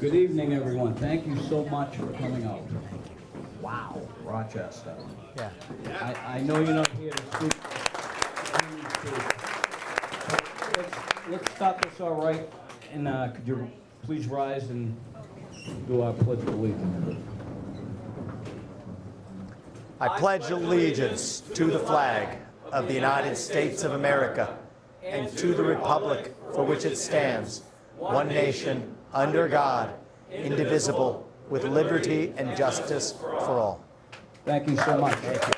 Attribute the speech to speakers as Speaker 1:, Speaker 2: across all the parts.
Speaker 1: Good evening, everyone. Thank you so much for coming out. Wow, Rochester.
Speaker 2: Yeah.
Speaker 1: I know you're not here to speak. Let's start this all right. And could you please rise and do our pledge of allegiance?
Speaker 2: I pledge allegiance to the flag of the United States of America and to the republic for which it stands, one nation, under God, indivisible, with liberty and justice for all.
Speaker 1: Thank you so much. Thank you. That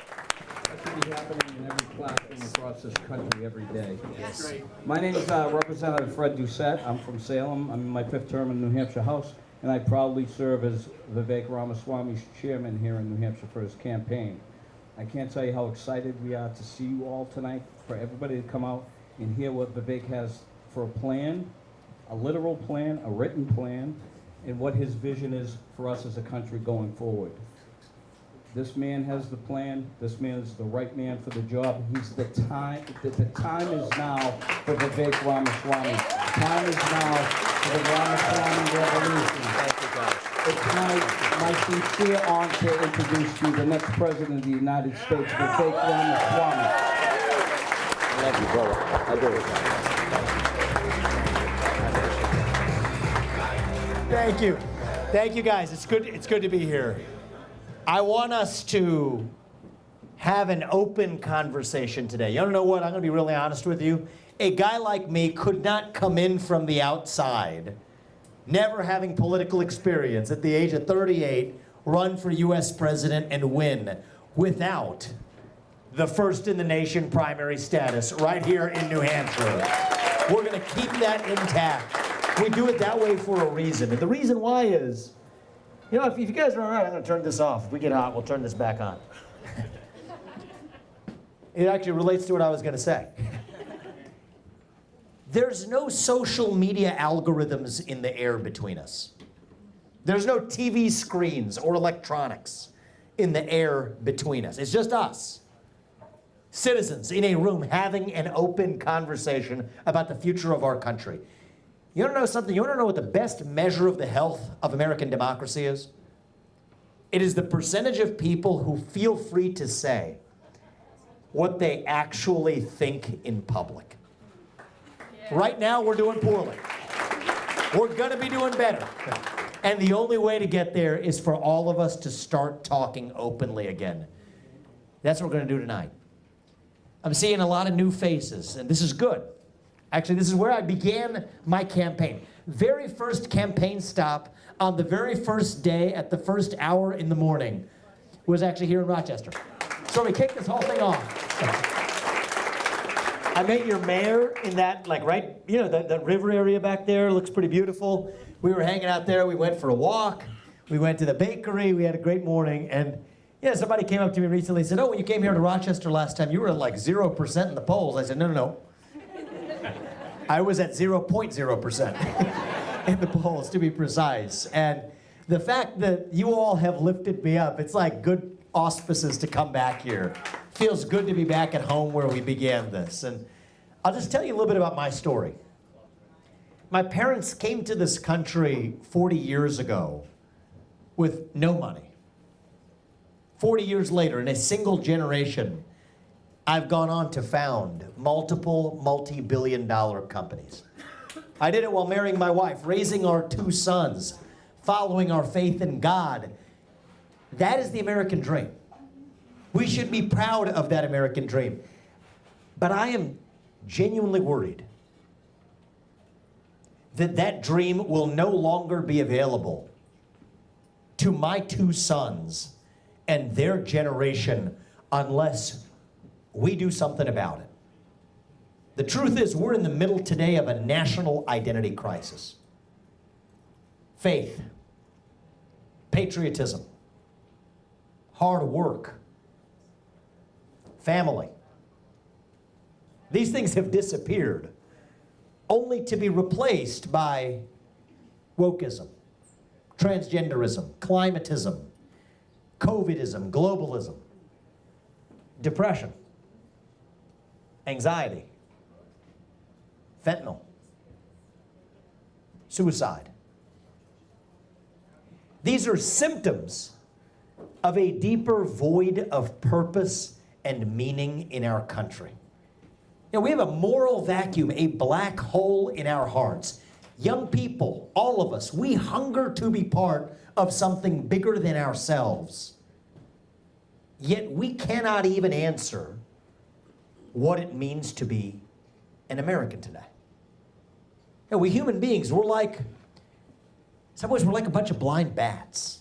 Speaker 1: should be happening in every classroom across this country every day.
Speaker 2: Yes.
Speaker 1: My name is Representative Fred Doucette. I'm from Salem. I'm in my 5th term in the New Hampshire House, and I proudly serve as Vivek Ramaswamy's chairman here in New Hampshire for his campaign. I can't tell you how excited we are to see you all tonight, for everybody to come out and hear what Vivek has for a plan, a literal plan, a written plan, and what his vision is for us as a country going forward. This man has the plan. This man is the right man for the job. He's the time is now for Vivek Ramaswamy. The time is now for the Ramaswamy revolution.
Speaker 2: Thank you, guys.
Speaker 1: It's my sincere honor to introduce you the next president of the United States, Vivek Ramaswamy.
Speaker 2: I love you, brother. I do. Thank you. Thank you, guys. It's good to be here. I want us to have an open conversation today. You don't know what? I'm going to be really honest with you. A guy like me could not come in from the outside, never having political experience, at the age of 38, run for U.S. president and win without the first in the nation primary status right here in New Hampshire. We're going to keep that intact. We do it that way for a reason. And the reason why is, you know, if you guys are all right, I'm going to turn this off. If we get hot, we'll turn this back on. It actually relates to what I was going to say. There's no social media algorithms in the air between us. There's no TV screens or electronics in the air between us. It's just us, citizens in a room having an open conversation about the future of our country. You want to know something? You want to know what the best measure of the health of American democracy is? It is the percentage of people who feel free to say what they actually think in public. Right now, we're doing poorly. We're going to be doing better. And the only way to get there is for all of us to start talking openly again. That's what we're going to do tonight. I'm seeing a lot of new faces, and this is good. Actually, this is where I began my campaign. Very first campaign stop on the very first day at the first hour in the morning was actually here in Rochester. So we kicked this whole thing off. I met your mayor in that, like, right, you know, that river area back there. Looks pretty beautiful. We were hanging out there. We went for a walk. We went to the bakery. We had a great morning. And yeah, somebody came up to me recently and said, oh, when you came here to Rochester last time, you were at like 0% in the polls. I said, no. I was at 0.0% in the polls, to be precise. And the fact that you all have lifted me up, it's like good auspices to come back here. Feels good to be back at home where we began this. And I'll just tell you a little bit about my story. My parents came to this country 40 years ago with no money. 40 years later, in a single generation, I've gone on to found multiple multi-billion-dollar companies. I did it while marrying my wife, raising our 2 sons, following our faith in God. That is the American dream. We should be proud of that American dream. But I am genuinely worried that that dream will no longer be available to my 2 sons and their generation unless we do something about it. The truth is, we're in the middle today of a national identity crisis. Faith, patriotism, hard work, family. These things have disappeared, only to be replaced by wokeism, transgenderism, climatism, COVIDism, globalism, depression, anxiety, fentanyl, suicide. These are symptoms of a deeper void of purpose and meaning in our country. You know, we have a moral vacuum, a black hole in our hearts. Young people, all of us, we hunger to be part of something bigger than ourselves. Yet we cannot even answer what it means to be an American today. You know, we human beings, we're like, in some ways we're like a bunch of blind bats.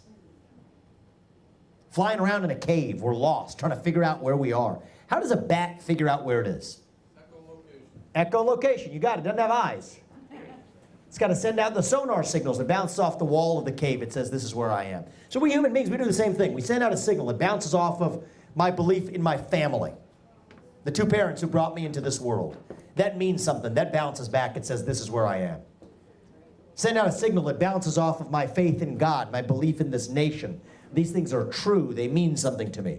Speaker 2: Flying around in a cave, we're lost, trying to figure out where we are. How does a bat figure out where it is? Echolocation. Echolocation, you got it, doesn't have eyes. It's got to send out the sonar signals that bounce off the wall of the cave. It says, this is where I am. So we human beings, we do the same thing. We send out a signal. It bounces off of my belief in my family. The two parents who brought me into this world. That means something. That bounces back. It says, this is where I am. Send out a signal that bounces off of my faith in God, my belief in this nation. These things are true. They mean something to me.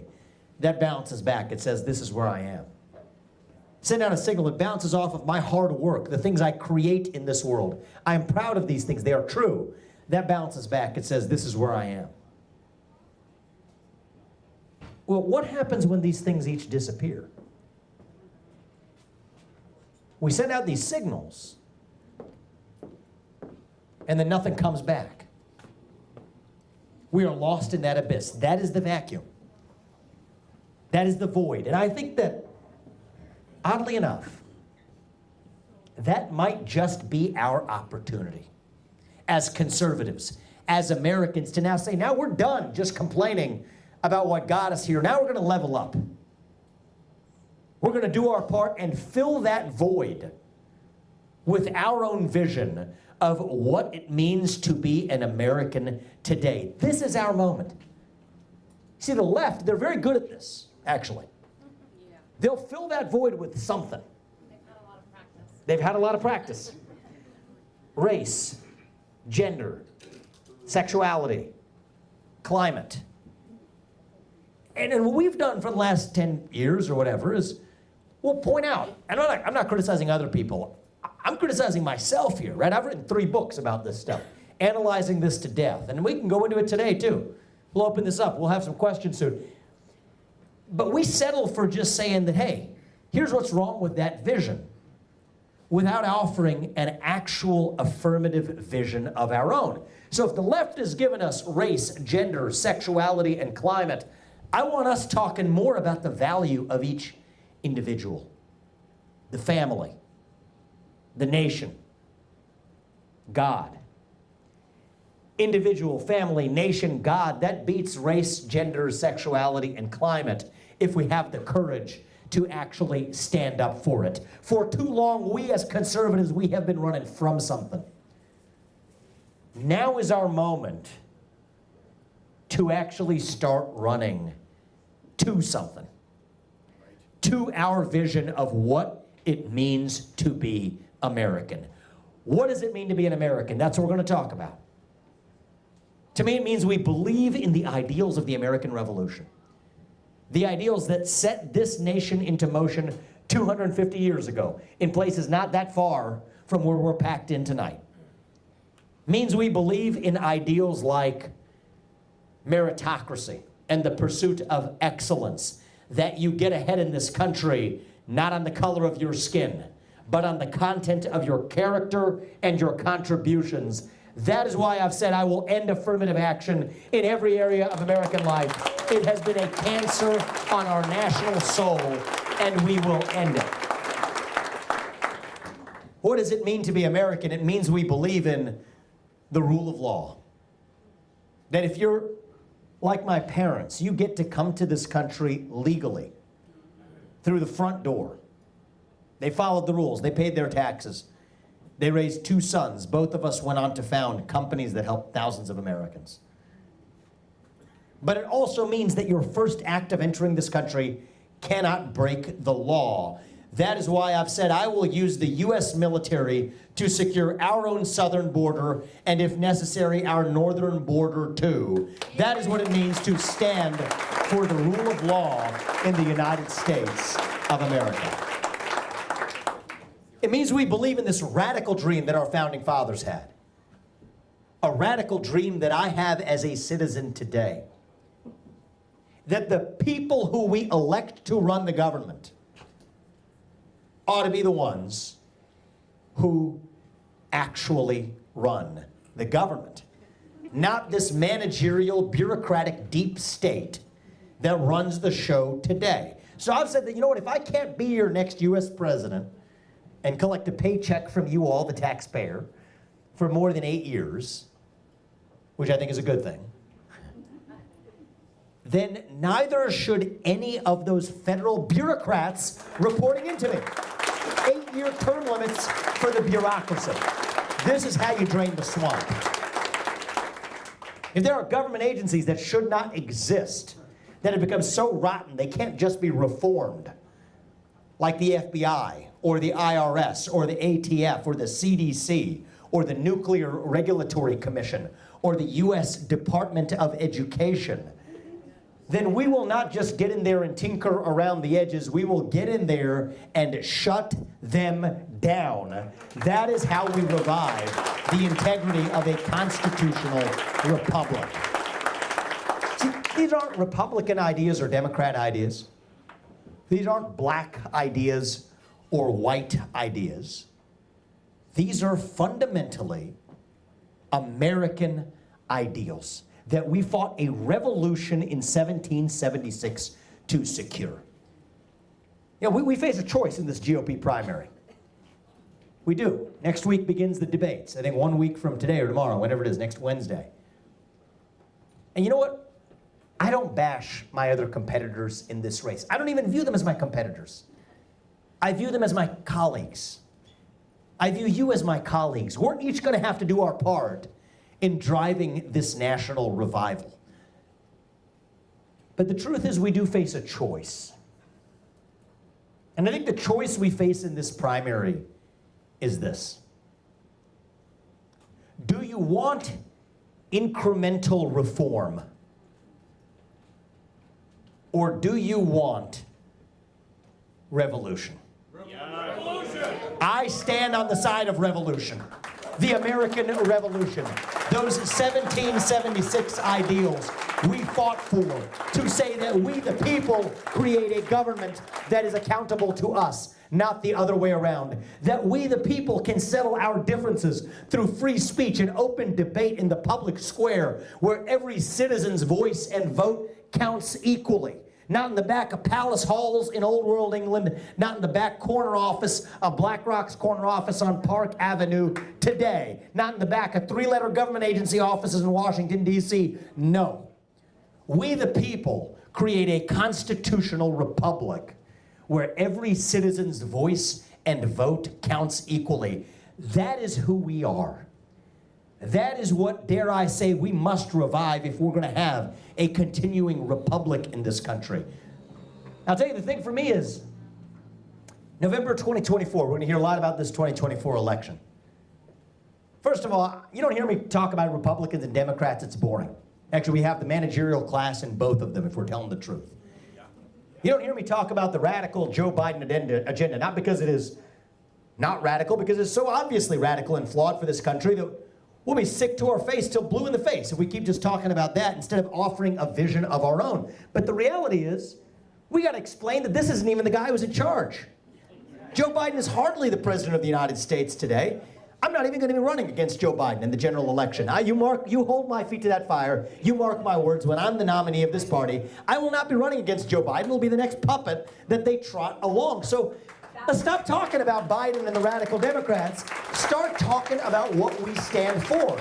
Speaker 2: That bounces back. It says, this is where I am. Send out a signal that bounces off of my hard work, the things I create in this world. I am proud of these things. They are true. That bounces back. It says, this is where I am. Well, what happens when these things each disappear? We send out these signals, and then nothing comes back. We are lost in that abyss. That is the vacuum. That is the void. And I think that, oddly enough, that might just be our opportunity as conservatives, as Americans, to now say, now we're done just complaining about what got us here. Now we're going to level up. We're going to do our part and fill that void with our own vision of what it means to be an American today. This is our moment. See, the left, they're very good at this, actually. Yeah. They'll fill that void with something.
Speaker 3: They've had a lot of practice.
Speaker 2: They've had a lot of practice. Race, gender, sexuality, climate. And what we've done for the last 10 years or whatever is we'll point out, and I'm not criticizing other people. I'm criticizing myself here, right? I've written 3 books about this stuff, analyzing this to death. And we can go into it today, too. We'll open this up. We'll have some questions soon. But we settle for just saying that, hey, here's what's wrong with that vision, without offering an actual affirmative vision of our own. So if the left has given us race, gender, sexuality, and climate, I want us talking more about the value of each individual, the family, the nation, God. Individual, family, nation, God, that beats race, gender, sexuality, and climate if we have the courage to actually stand up for it. For too long, we as conservatives, we have been running from something. Now is our moment to actually start running to something, to our vision of what it means to be American. What does it mean to be an American? That's what we're going to talk about. To me, it means we believe in the ideals of the American Revolution. The ideals that set this nation into motion 250 years ago in places not that far from where we're packed in tonight. Means we believe in ideals like meritocracy and the pursuit of excellence, that you get ahead in this country not on the color of your skin, but on the content of your character and your contributions. That is why I've said I will end affirmative action in every area of American life. It has been a cancer on our national soul, and we will end it. What does it mean to be American? It means we believe in the rule of law. That if you're like my parents, you get to come to this country legally through the front door. They followed the rules. They paid their taxes. They raised 2 sons. Both of us went on to found companies that helped thousands of Americans. But it also means that your first act of entering this country cannot break the law. That is why I've said I will use the U.S. military to secure our own southern border, and if necessary, our northern border too. That is what it means to stand for the rule of law in the United States of America. It means we believe in this radical dream that our founding fathers had. a radical dream that I have as a citizen today, that the people who we elect to run the government ought to be the ones who actually run the government. Not this managerial, bureaucratic deep state that runs the show today. So I've said that, you know what, if I can't be your next US president and collect a paycheck from you all, the taxpayer, for more than 8 years, which I think is a good thing, then neither should any of those federal bureaucrats reporting into me. 8-year term limits for the bureaucracy. This is how you drain the swamp. If there are government agencies that should not exist, that have become so rotten they can't just be reformed, like the FBI, or the IRS, or the ATF, or the CDC, or the Nuclear Regulatory Commission, or the US Department of Education, then we will not just get in there and tinker around the edges, we will get in there and shut them down. That is how we revive the integrity of a constitutional republic. See, these aren't Republican ideas or Democrat ideas. These aren't black ideas or white ideas. These are fundamentally American ideals that we fought a revolution in 1776 to secure. You know, we face a choice in this GOP primary. We do. Next week begins the debates. I think 1 week from today or tomorrow, whenever it is, next Wednesday. And you know what? I don't bash my other competitors in this race. I don't even view them as my competitors. I view them as my colleagues. I view you as my colleagues. We're each going to have to do our part in driving this national revival. But the truth is we do face a choice. And I think the choice we face in this primary is this. Do you want incremental reform? Or do you want revolution? Revolution! I stand on the side of revolution. The American Revolution. Those 1776 ideals we fought for, to say that we the people create a government that is accountable to us, not the other way around. That we the people can settle our differences through free speech and open debate in the public square, where every citizen's voice and vote counts equally. Not in the back of palace halls in Old World England, not in the back corner office of BlackRock's corner office on Park Avenue today, not in the back of 3-letter government agency offices in Washington, D.C. No. We the people create a constitutional republic where every citizen's voice and vote counts equally. That is who we are. That is what, dare I say, we must revive if we're going to have a continuing republic in this country. I'll tell you, the thing for me is, November 2024, we're going to hear a lot about this 2024 election. First of all, you don't hear me talk about Republicans and Democrats, it's boring. Actually, we have the managerial class in both of them, if we're telling the truth. You don't hear me talk about the radical Joe Biden agenda, not because it is not radical, because it's so obviously radical and flawed for this country that we'll be sick to our face till blue in the face if we keep just talking about that instead of offering a vision of our own. But the reality is, we got to explain that this isn't even the guy who's in charge. Joe Biden is hardly the president of the United States today. I'm not even going to be running against Joe Biden in the general election. You hold my feet to that fire. You mark my words. When I'm the nominee of this party, I will not be running against Joe Biden. It'll be the next puppet that they trot along. So let's stop talking about Biden and the radical Democrats. Start talking about what we stand for.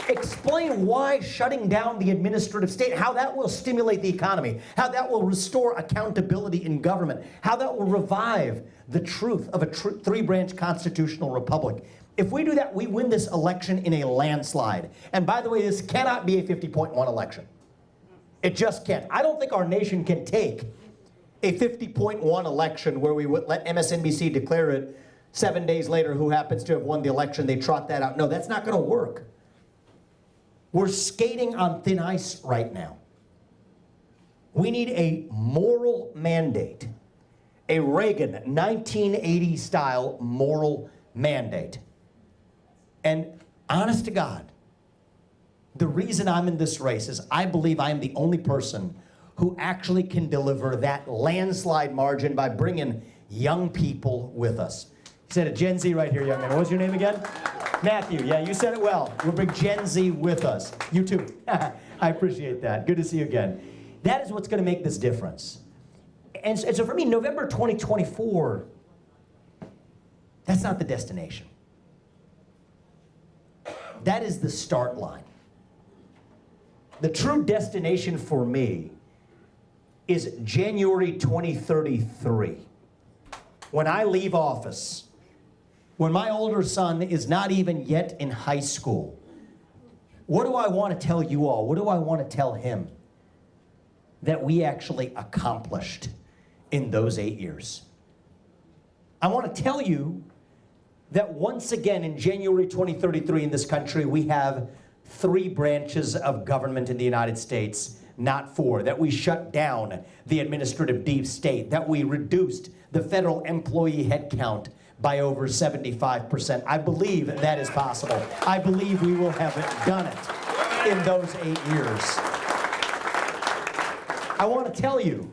Speaker 2: Explain why shutting down the administrative state, how that will stimulate the economy, how that will restore accountability in government, how that will revive the truth of a three-branch constitutional republic. If we do that, we win this election in a landslide. And by the way, this cannot be a 50.1 election. It just can't. I don't think our nation can take a 50.1 election where we would let MSNBC declare it 7 days later who happens to have won the election, they trot that out. No, that's not going to work. We're skating on thin ice right now. We need a moral mandate, a Reagan 1980 style moral mandate. And honest to God, The reason I'm in this race is I believe I am the only person who actually can deliver that landslide margin by bringing young people with us. You said a Gen Z right here, young man. What was your name again? Matthew. Yeah, you said it well. We'll bring Gen Z with us. You too. I appreciate that. Good to see you again. That is what's going to make this difference. And so for me, November 2024, that's not the destination. That is the start line. The true destination for me is January 2033. When I leave office, when my older son is not even yet in high school, what do I want to tell you all? What do I want to tell him that we actually accomplished in those 8 years? I want to tell you that once again in January 2033 in this country, we have 3 branches of government in the United States, not 4, that we shut down the administrative deep state, that we reduced the federal employee headcount by over 75%. I believe that is possible. I believe we will have done it in those 8 years. I want to tell you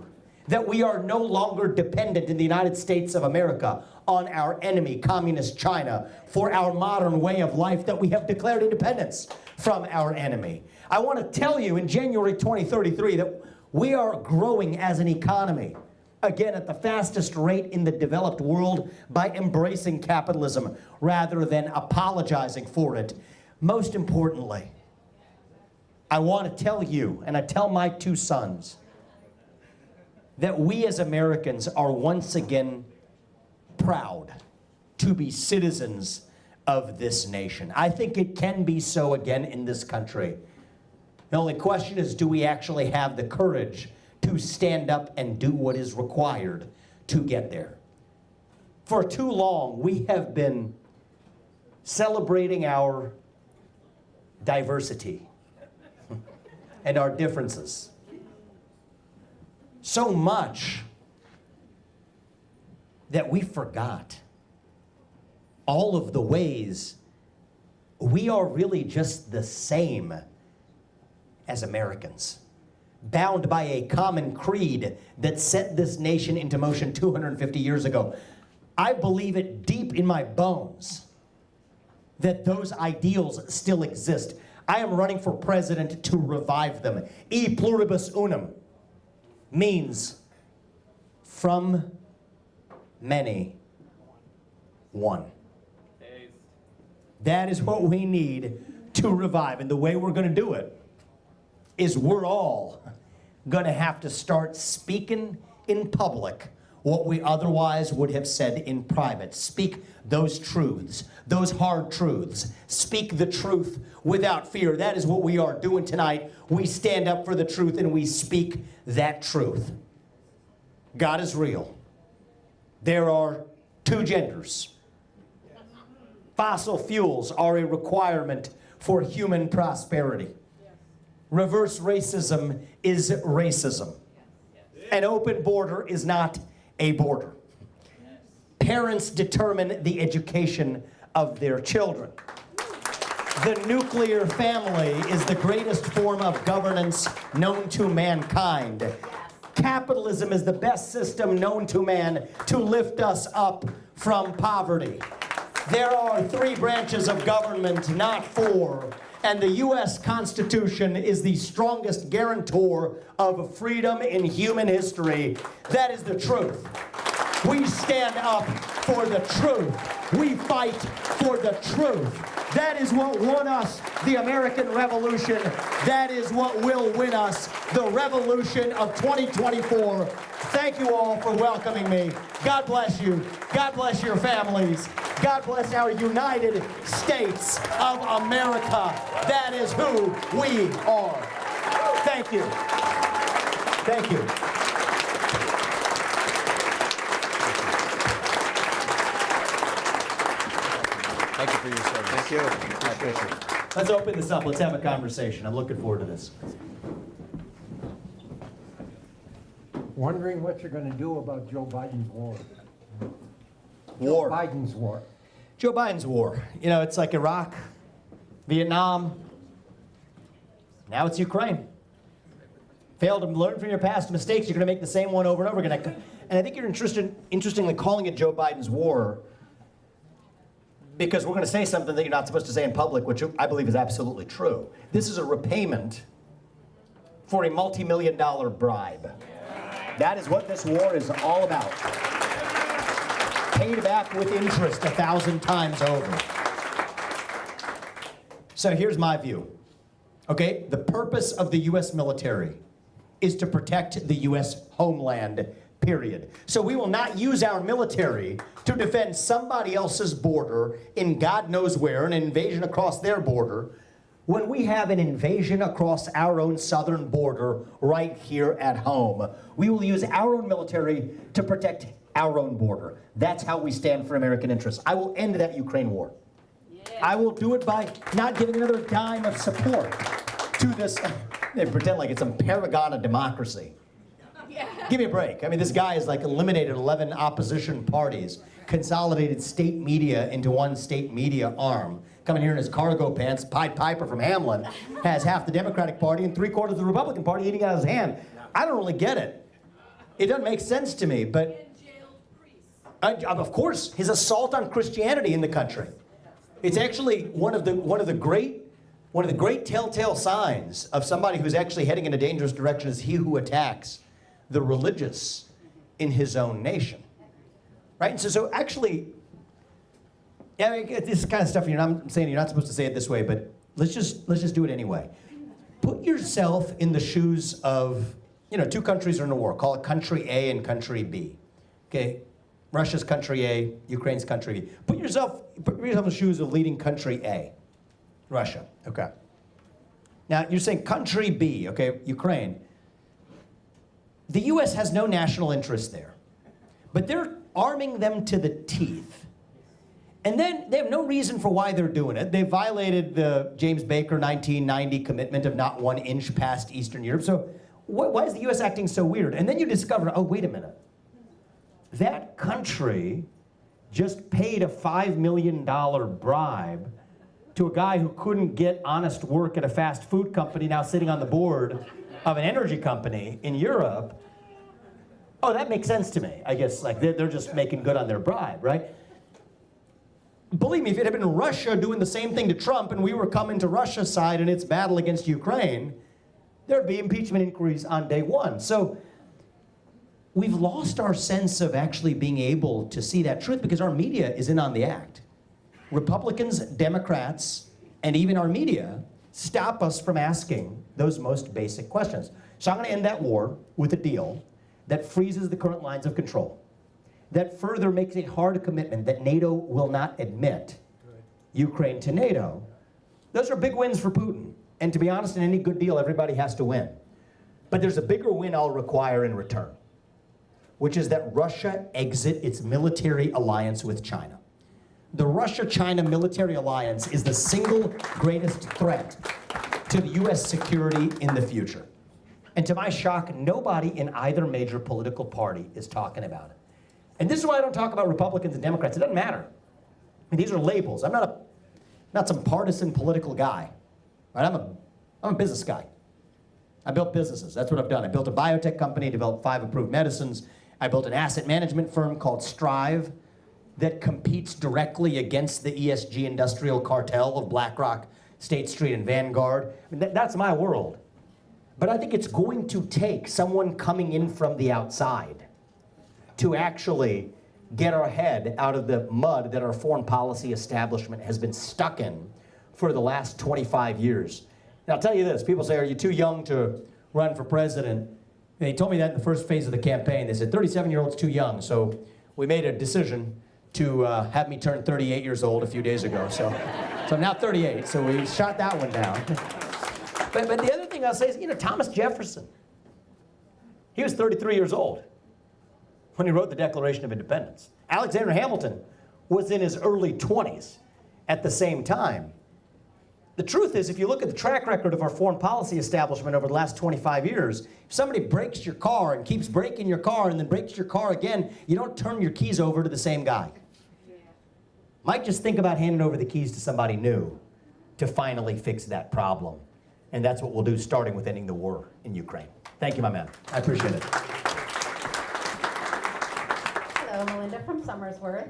Speaker 2: that we are no longer dependent in the United States of America on our enemy, Communist China, for our modern way of life, that we have declared independence from our enemy. I want to tell you in January 2033 that we are growing as an economy, again at the fastest rate in the developed world, by embracing capitalism rather than apologizing for it. Most importantly, I want to tell you, and I tell my 2 sons, that we as Americans are once again proud to be citizens of this nation. I think it can be so again in this country. The only question is, do we actually have the courage to stand up and do what is required to get there? For too long, we have been celebrating our diversity and our differences so much that we forgot all of the ways we are really just the same as Americans, bound by a common creed that set this nation into motion 250 years ago. I believe it deep in my bones that those ideals still exist. I am running for president to revive them. E pluribus unum means from many, one. That is what we need to revive. And the way we're going to do it is we're all going to have to start speaking in public what we otherwise would have said in private. Speak those truths, those hard truths. Speak the truth without fear. That is what we are doing tonight. We stand up for the truth and we speak that truth. God is real. There are 2 genders. Fossil fuels are a requirement for human prosperity. Reverse racism is racism. An open border is not a border. Parents determine the education of their children. The nuclear family is the greatest form of governance known to mankind. Capitalism is the best system known to man to lift us up from poverty. There are 3 branches of government, not 4, and the U.S. Constitution is the strongest guarantor of freedom in human history. That is the truth. We stand up for the truth. We fight for the truth. That is what won us the American Revolution. That is what will win us the revolution of 2024. Thank you all for welcoming me. God bless you. God bless your families. God bless our United States of America. That is who we are. Thank you. Thank you.
Speaker 4: Thank you for your service. Thank you. I appreciate it.
Speaker 2: Let's open this up. Let's have a conversation. I'm looking forward to this.
Speaker 5: Wondering what you're going to do about Joe Biden's war.
Speaker 2: War.
Speaker 5: Joe Biden's war.
Speaker 2: Joe Biden's war. You know, it's like Iraq, Vietnam, Now it's Ukraine. Failed to learn from your past mistakes, you're going to make the same one over and over again. And I think you're interestingly calling it Joe Biden's war because we're going to say something that you're not supposed to say in public, which I believe is absolutely true. This is a repayment for a multi-million-dollar bribe. That is what this war is all about. Paid back with interest 1,000 times over. So here's my view. Okay, the purpose of the U.S. military is to protect the U.S. homeland, period. So we will not use our military to defend somebody else's border in God knows where, an invasion across their border, when we have an invasion across our own southern border right here at home. We will use our own military to protect our own border. That's how we stand for American interests. I will end that Ukraine war. I will do it by not giving another dime of support to this. They pretend like it's some paragon of democracy. Give me a break. I mean, this guy has like eliminated 11 opposition parties, consolidated state media into one state media arm. Coming here in his cargo pants, Pied Piper from Hamlin has half the Democratic Party and 3/4 of the Republican Party eating out of his hand. I don't really get it. It doesn't make sense to me, but of course, his assault on Christianity in the country. It's actually one of the great telltale signs of somebody who's actually heading in a dangerous direction is he who attacks the religious in his own nation, right? And so actually, yeah, I mean, this kind of stuff. I'm saying you're not supposed to say it this way, but let's just do it anyway. Put yourself in the shoes of, two countries are in a war. Call it country A and country B. Okay, Russia's country A, Ukraine's country B. Put yourself in the shoes of leading country A, Russia. Okay. Now you're saying country B, okay, Ukraine. The U.S. has no national interest there, but they're arming them to the teeth. And then they have no reason for why they're doing it. They violated the James Baker 1990 commitment of not 1 inch past Eastern Europe. So why is the U.S. acting so weird? And then you discover, oh, wait a minute. That country just paid a $5 million bribe to a guy who couldn't get honest work at a fast food company, now sitting on the board of an energy company in Europe. Oh, that makes sense to me. I guess like they're just making good on their bribe, right? Believe me, if it had been Russia doing the same thing to Trump and we were coming to Russia's side in its battle against Ukraine, there'd be impeachment inquiries on day one. So we've lost our sense of actually being able to see that truth because our media is in on the act. Republicans, Democrats, and even our media stop us from asking those most basic questions. So I'm going to end that war with a deal that freezes the current lines of control, that further makes a hard commitment that NATO will not admit Ukraine to NATO. Those are big wins for Putin. And to be honest, in any good deal, everybody has to win. But there's a bigger win I'll require in return, which is that Russia exit its military alliance with China. The Russia-China military alliance is the single greatest threat to the U.S. security in the future. And to my shock, nobody in either major political party is talking about it. And this is why I don't talk about Republicans and Democrats. It doesn't matter. I mean, these are labels. I'm not some partisan political guy. Right? I'm a business guy. I built businesses. That's what I've done. I built a biotech company, developed 5 approved medicines. I built an asset management firm called Strive that competes directly against the ESG industrial cartel of BlackRock, State Street, and Vanguard. I mean, that's my world. But I think it's going to take someone coming in from the outside to actually get our head out of the mud that our foreign policy establishment has been stuck in for the last 25 years. And I'll tell you this, people say, are you too young to run for president? And they told me that in the first phase of the campaign. They said, 37-year-old's too young. So we made a decision to have me turn 38 years old a few days ago. So I'm now 38, so we shot that one down. But the other thing I'll say is, Thomas Jefferson, he was 33 years old when he wrote the Declaration of Independence. Alexander Hamilton was in his early 20s at the same time. The truth is, if you look at the track record of our foreign policy establishment over the last 25 years, if somebody breaks your car and keeps breaking your car and then breaks your car again, you don't turn your keys over to the same guy. Might just think about handing over the keys to somebody new to finally fix that problem. And that's what we'll do, starting with ending the war in Ukraine. Thank you, my man. I appreciate it.
Speaker 6: Hello, Melinda from Somersworth.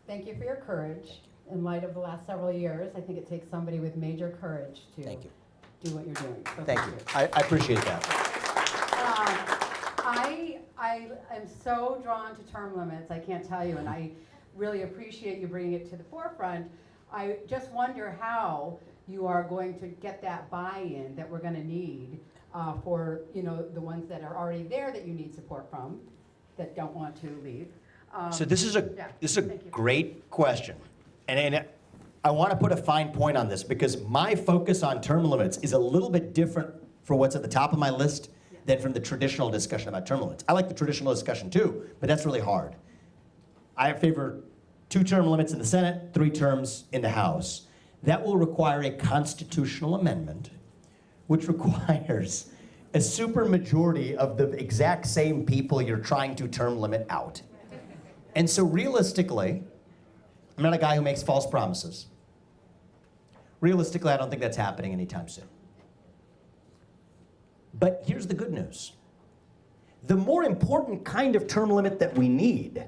Speaker 6: Thank you for your courage. In light of the last several years, I think it takes somebody with major courage to
Speaker 2: Thank you.
Speaker 6: do what you're doing. So
Speaker 2: Thank you. I appreciate that.
Speaker 6: I am so drawn to term limits, I can't tell you, and I really appreciate you bringing it to the forefront. I just wonder how you are going to get that buy-in that we're going to need for the ones that are already there that you need support from, that don't want to leave.
Speaker 2: So this is a
Speaker 6: thank you.
Speaker 2: great question. And I want to put a fine point on this because my focus on term limits is a little bit different for what's at the top of my list than from the traditional discussion about term limits. I like the traditional discussion too, but that's really hard. I favor 2 term limits in the Senate, 3 terms in the House. That will require a constitutional amendment, which requires a supermajority of the exact same people you're trying to term limit out. And so realistically, I'm not a guy who makes false promises. Realistically, I don't think that's happening anytime soon. But here's the good news. The more important kind of term limit that we need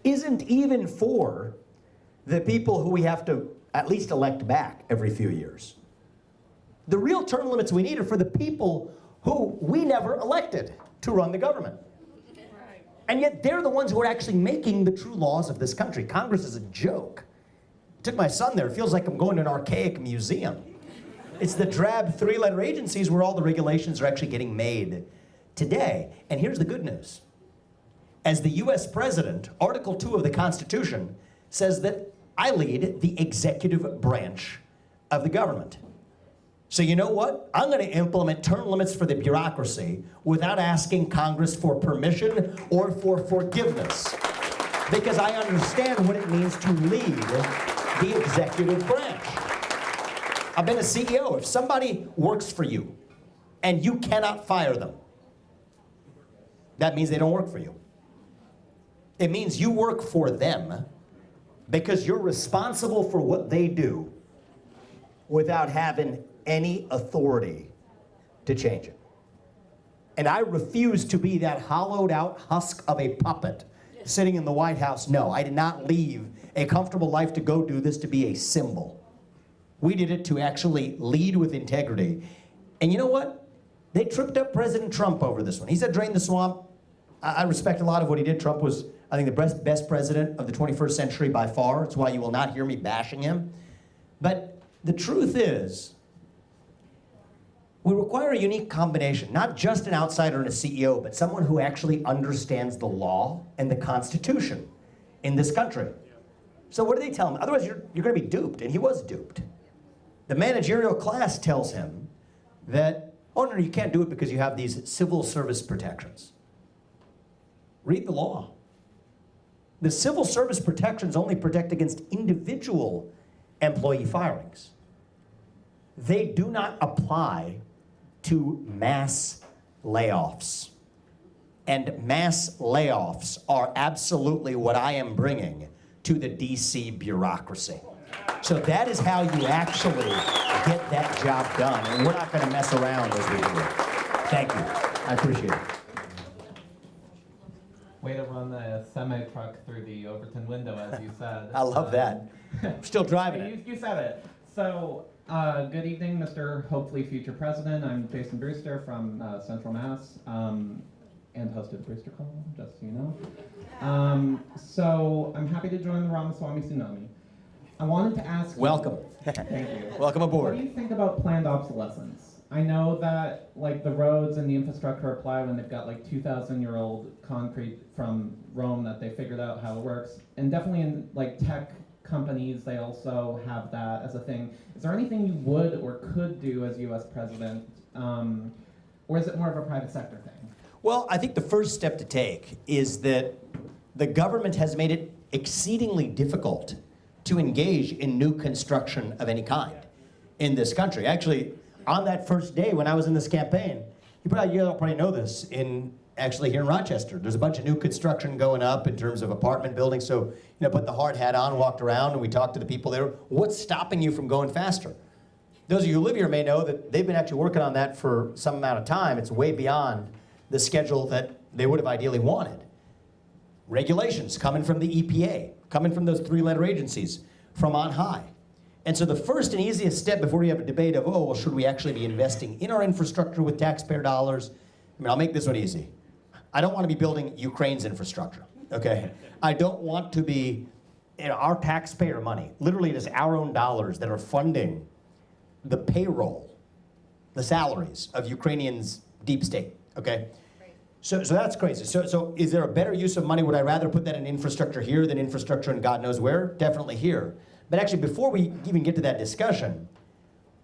Speaker 2: isn't even for the people who we have to at least elect back every few years. The real term limits we need are for the people who we never elected to run the government. And yet they're the ones who are actually making the true laws of this country. Congress is a joke. I took my son there. It feels like I'm going to an archaic museum. It's the drab 3-letter agencies where all the regulations are actually getting made today. And here's the good news. As the US president, Article 2 of the Constitution says that I lead the executive branch of the government. So you know what? I'm going to implement term limits for the bureaucracy without asking Congress for permission or for forgiveness. Because I understand what it means to lead the executive branch. I've been a CEO. If somebody works for you and you cannot fire them, that means they don't work for you. It means you work for them because you're responsible for what they do without having any authority to change it. And I refuse to be that hollowed out husk of a puppet sitting in the White House. No, I did not leave a comfortable life to go do this to be a symbol. We did it to actually lead with integrity. And you know what? They tripped up President Trump over this one. He said drain the swamp. I respect a lot of what he did. Trump was, I think, the best president of the 21st century by far. It's why you will not hear me bashing him. But the truth is, we require a unique combination, not just an outsider and a CEO, but someone who actually understands the law and the Constitution in this country. So what do they tell him? Otherwise, you're going to be duped, and he was duped. The managerial class tells him that, oh, no, you can't do it because you have these civil service protections. Read the law. The civil service protections only protect against individual employee firings. They do not apply to mass layoffs. And mass layoffs are absolutely what I am bringing to the DC bureaucracy. So that is how you actually get that job done. And we're not going to mess around as we do it. Thank you. I appreciate it.
Speaker 7: Way to run the semi-truck through the Overton window, as you said.
Speaker 2: I love that. I'm still driving it.
Speaker 7: You said it. So, good evening, Mr. hopefully future president. I'm Jason Brewster from Central Mass, and host of the Brewster Call, just so you know. So, I'm happy to join the Ramaswamy Tsunami. I wanted to ask
Speaker 2: Welcome.
Speaker 7: Thank you.
Speaker 2: Welcome aboard.
Speaker 7: What do you think about planned obsolescence? I know that like the roads and the infrastructure apply when they've got like 2,000-year-old concrete from Rome that they figured out how it works, and definitely in like tech companies they also have that as a thing. Is there anything you would or could do as U.S. president, or is it more of a private sector thing?
Speaker 2: Well, I think the first step to take is that the government has made it exceedingly difficult to engage in new construction of any kind in this country. Actually, on that first day when I was in this campaign, you all probably know this, actually here in Rochester, there's a bunch of new construction going up in terms of apartment buildings. So, put the hard hat on, walked around, and we talked to the people there. What's stopping you from going faster? Those of you who live here may know that they've been actually working on that for some amount of time. It's way beyond the schedule that they would have ideally wanted. Regulations coming from the EPA, coming from those three-letter agencies from on high. And so the first and easiest step before you have a debate of, oh, well, should we actually be investing in our infrastructure with taxpayer dollars? I mean, I'll make this one easy. I don't want to be building Ukraine's infrastructure, okay? I don't want to be, our taxpayer money, literally it is our own dollars that are funding the payroll, the salaries of Ukrainians' deep state, okay? So that's crazy. So is there a better use of money? Would I rather put that in infrastructure here than infrastructure in God knows where? Definitely here. But actually, before we even get to that discussion,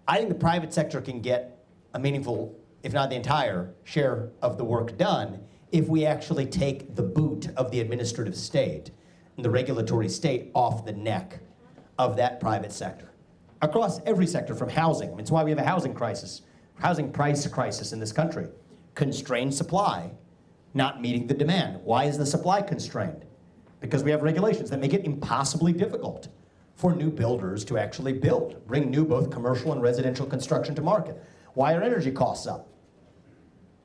Speaker 2: I think the private sector can get a meaningful, if not the entire, share of the work done if we actually take the boot of the administrative state and the regulatory state off the neck of that private sector. Across every sector, from housing. It's why we have a housing crisis, housing price crisis in this country. Constrained supply, not meeting the demand. Why is the supply constrained? Because we have regulations that make it impossibly difficult for new builders to actually build, bring new both commercial and residential construction to market. Why are energy costs up?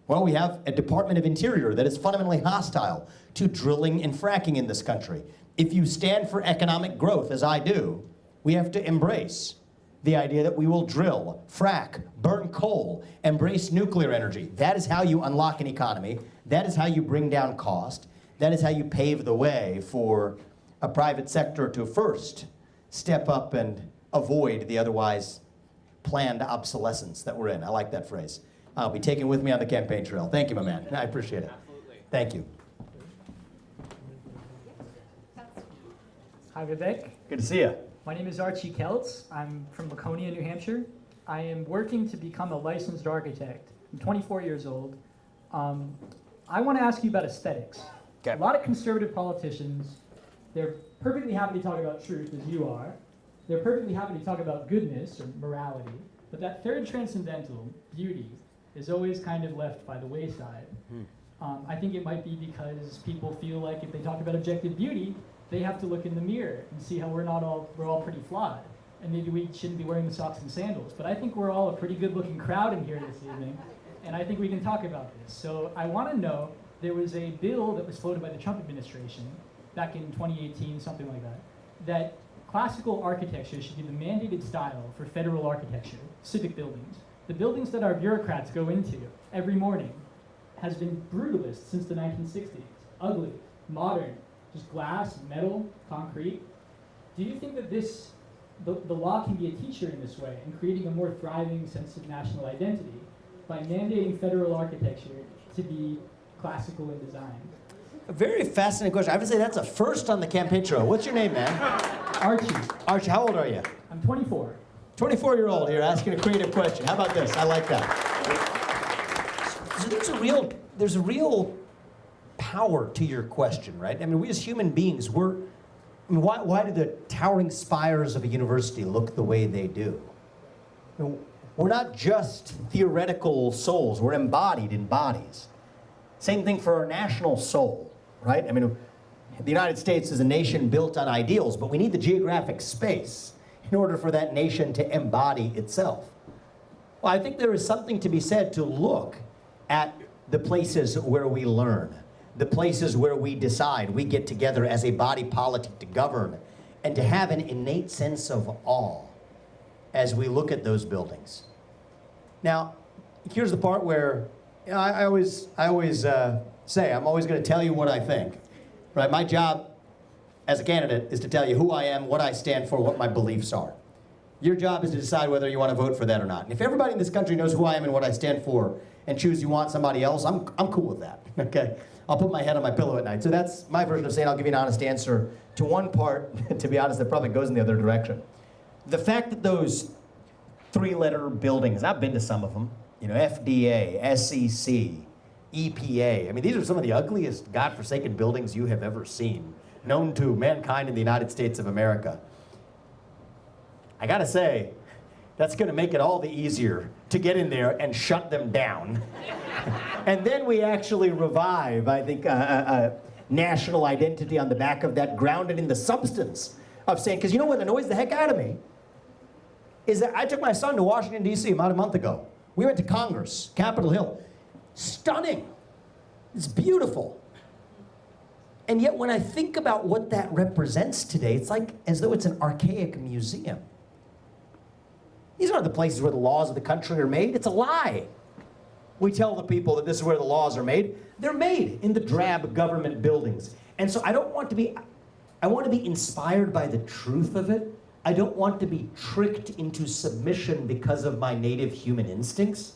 Speaker 2: Well, we have a Department of Interior that is fundamentally hostile to drilling and fracking in this country. If you stand for economic growth, as I do, we have to embrace the idea that we will drill, frack, burn coal, embrace nuclear energy. That is how you unlock an economy. That is how you bring down cost. That is how you pave the way for a private sector to first step up and avoid the otherwise planned obsolescence that we're in. I like that phrase. I'll be taken with me on the campaign trail. Thank you, my man. I appreciate it.
Speaker 4: Absolutely.
Speaker 2: Thank you.
Speaker 8: Hi, Vivek.
Speaker 2: Good to see you.
Speaker 8: My name is Archie Keltz. I'm from Laconia, New Hampshire. I am working to become a licensed architect. I'm 24 years old. I want to ask you about aesthetics.
Speaker 2: Okay.
Speaker 8: A lot of conservative politicians, they're perfectly happy to talk about truth, as you are. They're perfectly happy to talk about goodness or morality. But that third transcendental, beauty, is always kind of left by the wayside. I think it might be because people feel like if they talk about objective beauty, they have to look in the mirror and see how we're all pretty flawed. And maybe we shouldn't be wearing the socks and sandals. But I think we're all a pretty good looking crowd in here this evening. And I think we can talk about this. So I want to know, there was a bill that was floated by the Trump administration back in 2018, something like that, that classical architecture should be the mandated style for federal architecture, civic buildings. The buildings that our bureaucrats go into every morning has been brutalist since the 1960s. Ugly, modern, just glass, metal, concrete. Do you think that the law can be a teacher in this way in creating a more thriving sense of national identity by mandating federal architecture to be classical in design?
Speaker 2: A very fascinating question. I have to say that's a first on the campaign trail. What's your name, man?
Speaker 8: Archie,
Speaker 2: Archie, how old are you?
Speaker 8: I'm 24.
Speaker 2: 24-year-old here asking a creative question. How about this? I like that. So there's a real power to your question, right? I mean, we as human beings, why do the towering spires of a university look the way they do? We're not just theoretical souls, we're embodied in bodies. Same thing for our national soul, right? I mean, the United States is a nation built on ideals, but we need the geographic space in order for that nation to embody itself. Well, I think there is something to be said to look at the places where we learn, the places where we decide, we get together as a body politic to govern, and to have an innate sense of awe as we look at those buildings. Now, here's the part where I always say I'm always going to tell you what I think. Right? My job as a candidate is to tell you who I am, what I stand for, what my beliefs are. Your job is to decide whether you want to vote for that or not. And if everybody in this country knows who I am and what I stand for, and choose you want somebody else, I'm cool with that. Okay? I'll put my head on my pillow at night. So that's my version of saying I'll give you an honest answer to one part, to be honest, that probably goes in the other direction. The fact that those three-letter buildings, I've been to some of them, FDA, SEC, EPA. I mean, these are some of the ugliest, godforsaken buildings you have ever seen, known to mankind in the United States of America. I gotta say, that's gonna make it all the easier to get in there and shut them down. And then we actually revive, I think, a national identity on the back of that, grounded in the substance of saying, because you know what annoys the heck out of me? is that I took my son to Washington, D.C. about a month ago. We went to Congress, Capitol Hill. Stunning. It's beautiful. And yet when I think about what that represents today, it's like as though it's an archaic museum. These aren't the places where the laws of the country are made. It's a lie. We tell the people that this is where the laws are made. They're made in the drab government buildings. And so I want to be inspired by the truth of it. I don't want to be tricked into submission because of my native human instincts.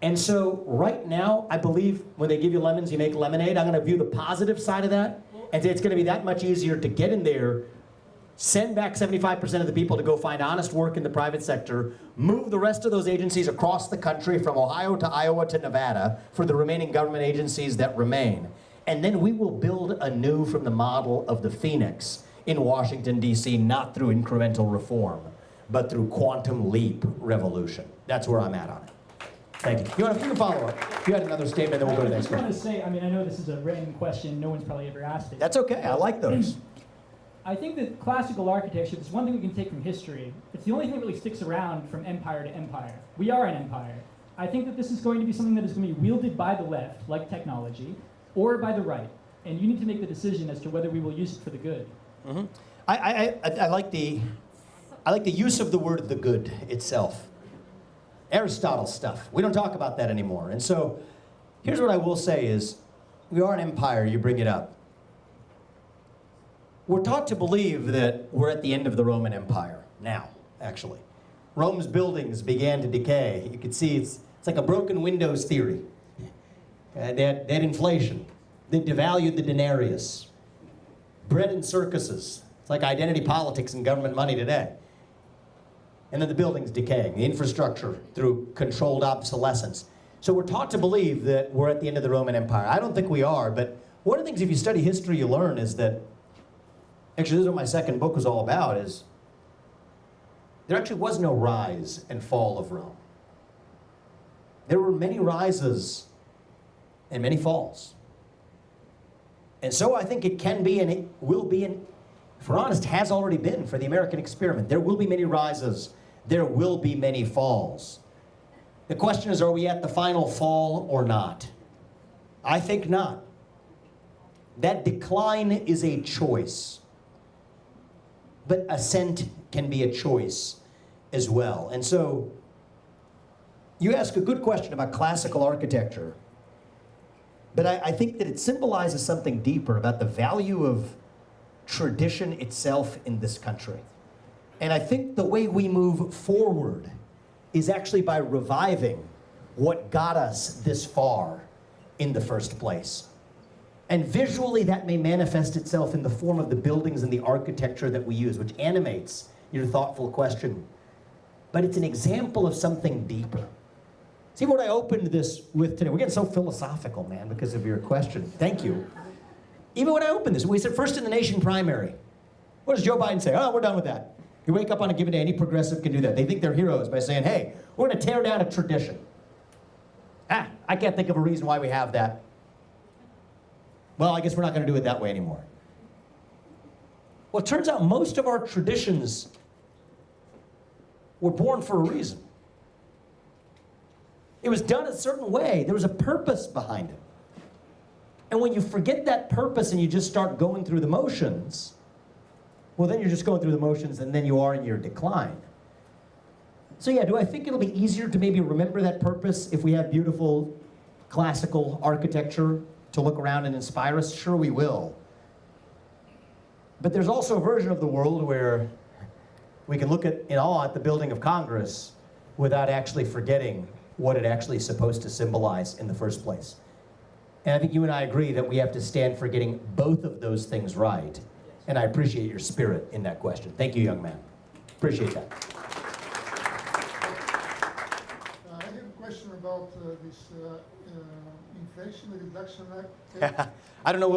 Speaker 2: And so right now, I believe when they give you lemons, you make lemonade. I'm going to view the positive side of that and say it's going to be that much easier to get in there, send back 75% of the people to go find honest work in the private sector, move the rest of those agencies across the country from Ohio to Iowa to Nevada for the remaining government agencies that remain. And then we will build anew from the model of the Phoenix in Washington, D.C., not through incremental reform, but through quantum leap revolution. That's where I'm at on it. Thank you. You can follow up. If you had another statement, then we'll go to the next
Speaker 8: I just want
Speaker 2: question.
Speaker 8: to say, I mean, I know this is a random question. No one's probably ever asked it.
Speaker 2: That's okay. I like those.
Speaker 8: I think that classical architecture, there's one thing we can take from history. It's the only thing that really sticks around from empire to empire. We are an empire. I think that this is going to be something that is going to be wielded by the left, like technology, or by the right. And you need to make the decision as to whether we will use it for the good.
Speaker 2: Mm-hmm. I like the use of the word the good itself. Aristotle stuff. We don't talk about that anymore. And so here's what I will say is, we are an empire, you bring it up. We're taught to believe that we're at the end of the Roman Empire now, actually. Rome's buildings began to decay. You can see it's like a broken windows theory. They had inflation. They devalued the denarius. Bread and circuses. It's like identity politics and government money today. And then the buildings decaying, the infrastructure through controlled obsolescence. So we're taught to believe that we're at the end of the Roman Empire. I don't think we are, but one of the things, if you study history, you learn is that, actually this is what my second book was all about, is there actually was no rise and fall of Rome. There were many rises and many falls. And so I think it can be and it will be, and if we're honest, has already been for the American experiment. There will be many rises. There will be many falls. The question is, are we at the final fall or not? I think not. That decline is a choice. But ascent can be a choice as well. And so, you ask a good question about classical architecture. But I think that it symbolizes something deeper about the value of tradition itself in this country. And I think the way we move forward is actually by reviving what got us this far in the first place. And visually that may manifest itself in the form of the buildings and the architecture that we use, which animates your thoughtful question. But it's an example of something deeper. See what I opened this with today? We're getting so philosophical, man, because of your question. Thank you. Even when I opened this, we said first in the nation primary. What does Joe Biden say? Oh, we're done with that. You wake up on a given day, any progressive can do that. They think they're heroes by saying, hey, we're going to tear down a tradition. I can't think of a reason why we have that. Well, I guess we're not going to do it that way anymore. Well, it turns out most of our traditions were born for a reason. It was done a certain way. There was a purpose behind it. And when you forget that purpose and you just start going through the motions, well, then you're just going through the motions and then you are in your decline. So yeah, do I think it'll be easier to maybe remember that purpose if we have beautiful classical architecture to look around and inspire us? Sure, we will. But there's also a version of the world where we can look in awe at the building of Congress without actually forgetting what it actually is supposed to symbolize in the first place. And I think you and I agree that we have to stand for getting both of those things right. And I appreciate your spirit in that question. Thank you, young man. Appreciate that.
Speaker 9: I have a question about this Inflation Reduction Act.
Speaker 2: I don't know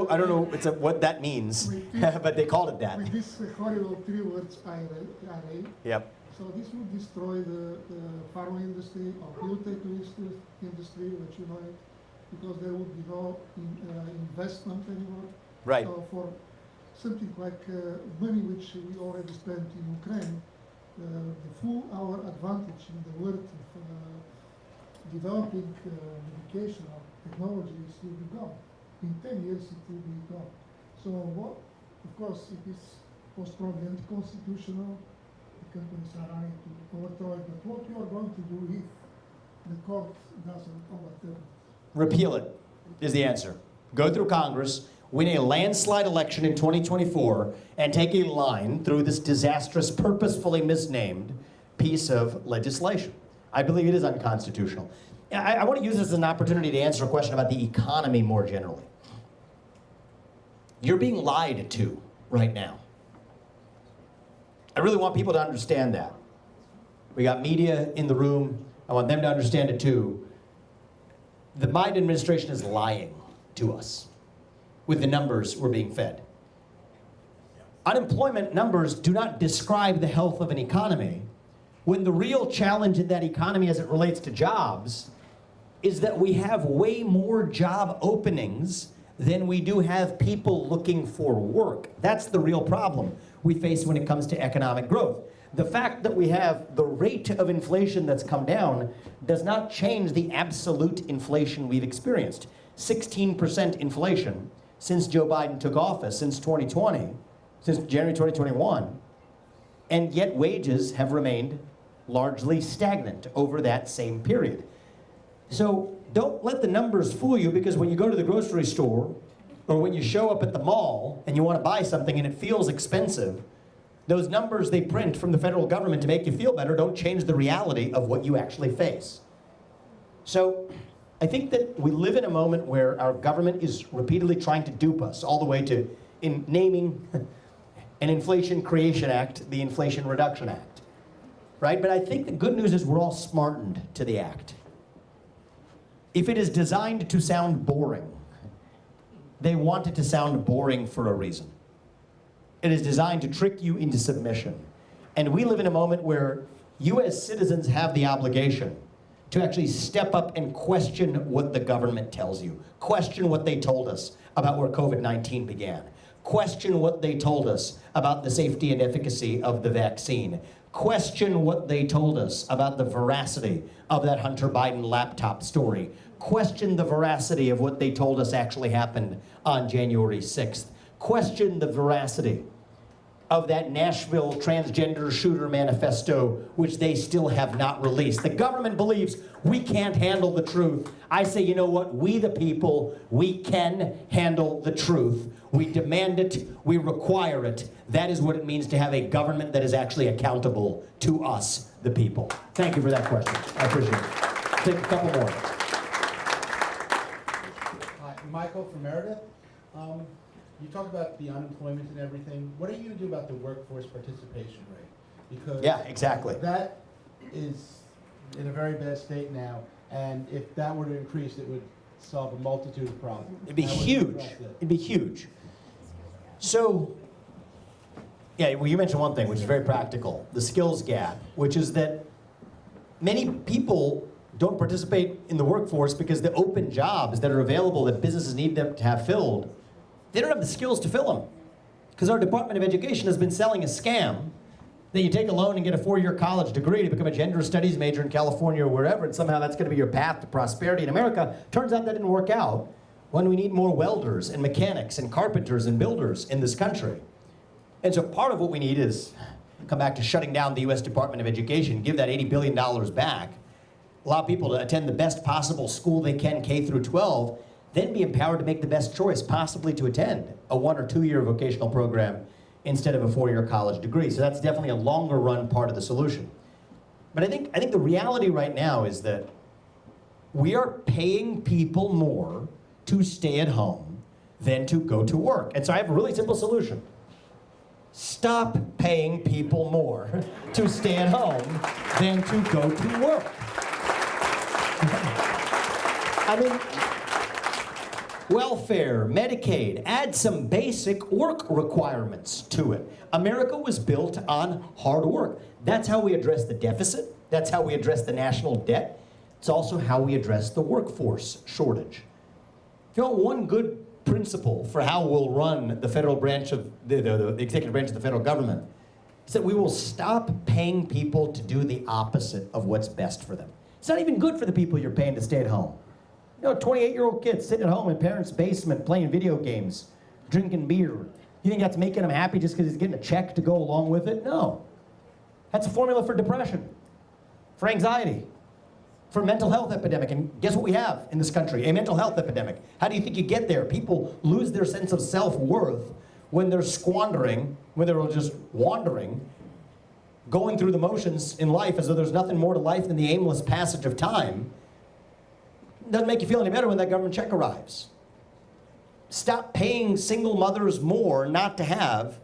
Speaker 2: what that means, but they called it that.
Speaker 9: With this horrible three words, IRA.
Speaker 2: Yep.
Speaker 9: So this would destroy the pharma industry or biotech industry, which you know it, because there would be no investment anymore.
Speaker 2: Right.
Speaker 9: So for something like money which we already spent in Ukraine, the full our advantage in the world of developing medication or technologies will be gone. In 10 years it will be gone. So what, of course it is most probably unconstitutional. The companies are trying to overthrow it, but what you are going to do if the court doesn't overturn it?
Speaker 2: Repeal it is the answer. Go through Congress, win a landslide election in 2024, and take a line through this disastrous, purposefully misnamed piece of legislation. I believe it is unconstitutional. I want to use this as an opportunity to answer a question about the economy more generally. You're being lied to right now. I really want people to understand that. We got media in the room. I want them to understand it too. The Biden administration is lying to us with the numbers we're being fed. Unemployment numbers do not describe the health of an economy, when the real challenge in that economy as it relates to jobs is that we have way more job openings than we do have people looking for work. That's the real problem we face when it comes to economic growth. The fact that we have the rate of inflation that's come down does not change the absolute inflation we've experienced. 16% inflation since Joe Biden took office, since 2020, since January 2021, and yet wages have remained largely stagnant over that same period. So don't let the numbers fool you, because when you go to the grocery store or when you show up at the mall and you want to buy something and it feels expensive, those numbers they print from the federal government to make you feel better don't change the reality of what you actually face. So I think that we live in a moment where our government is repeatedly trying to dupe us, all the way to in naming an Inflation Creation Act the Inflation Reduction Act, right? But I think the good news is we're all smartened to the act. If it is designed to sound boring, they want it to sound boring for a reason. It is designed to trick you into submission. And we live in a moment where you as citizens have the obligation to actually step up and question what the government tells you. Question what they told us about where COVID-19 began. Question what they told us about the safety and efficacy of the vaccine. Question what they told us about the veracity of that Hunter Biden laptop story. Question the veracity of what they told us actually happened on January 6th. Question the veracity of that Nashville transgender shooter manifesto, which they still have not released. The government believes we can't handle the truth. I say, you know what? We the people, we can handle the truth. We demand it, we require it. That is what it means to have a government that is actually accountable to us, the people. Thank you for that question. I appreciate it. Take a couple more.
Speaker 10: Hi, Michael from Meredith. You talk about the unemployment and everything. What are you going to do about the workforce participation rate? Because
Speaker 2: Yeah, exactly.
Speaker 10: that is in a very bad state now, and if that were to increase, it would solve a multitude of problems.
Speaker 2: It'd be
Speaker 10: And I would
Speaker 2: huge.
Speaker 10: address it.
Speaker 2: It'd be huge. So, yeah, well, you mentioned one thing, which is very practical, the skills gap, which is that many people don't participate in the workforce because the open jobs that are available that businesses need them to have filled, they don't have the skills to fill them. Because our Department of Education has been selling a scam that you take a loan and get a 4-year college degree to become a gender studies major in California or wherever, and somehow that's going to be your path to prosperity in America. Turns out that didn't work out when we need more welders and mechanics and carpenters and builders in this country. And so part of what we need is come back to shutting down the U.S. Department of Education, give that $80 billion back, allow people to attend the best possible school they can, K through 12, then be empowered to make the best choice, possibly to attend a 1 or 2 year vocational program instead of a 4-year college degree. So that's definitely a longer run part of the solution. But I think the reality right now is that we are paying people more to stay at home than to go to work. And so I have a really simple solution. Stop paying people more to stay at home than to go to work. I mean, welfare, Medicaid, add some basic work requirements to it. America was built on hard work. That's how we address the deficit. That's how we address the national debt. It's also how we address the workforce shortage. If you want one good principle for how we'll run the federal branch of the executive branch of the federal government, is that we will stop paying people to do the opposite of what's best for them. It's not even good for the people you're paying to stay at home. You know, 28-year-old kids sitting at home in parents' basement playing video games, drinking beer. You think that's making him happy just because he's getting a check to go along with it? No. That's a formula for depression, for anxiety, for mental health epidemic. And guess what we have in this country? A mental health epidemic. How do you think you get there? People lose their sense of self-worth when they're squandering, when they're just wandering, going through the motions in life as though there's nothing more to life than the aimless passage of time. Doesn't make you feel any better when that government check arrives. Stop paying single mothers more not to have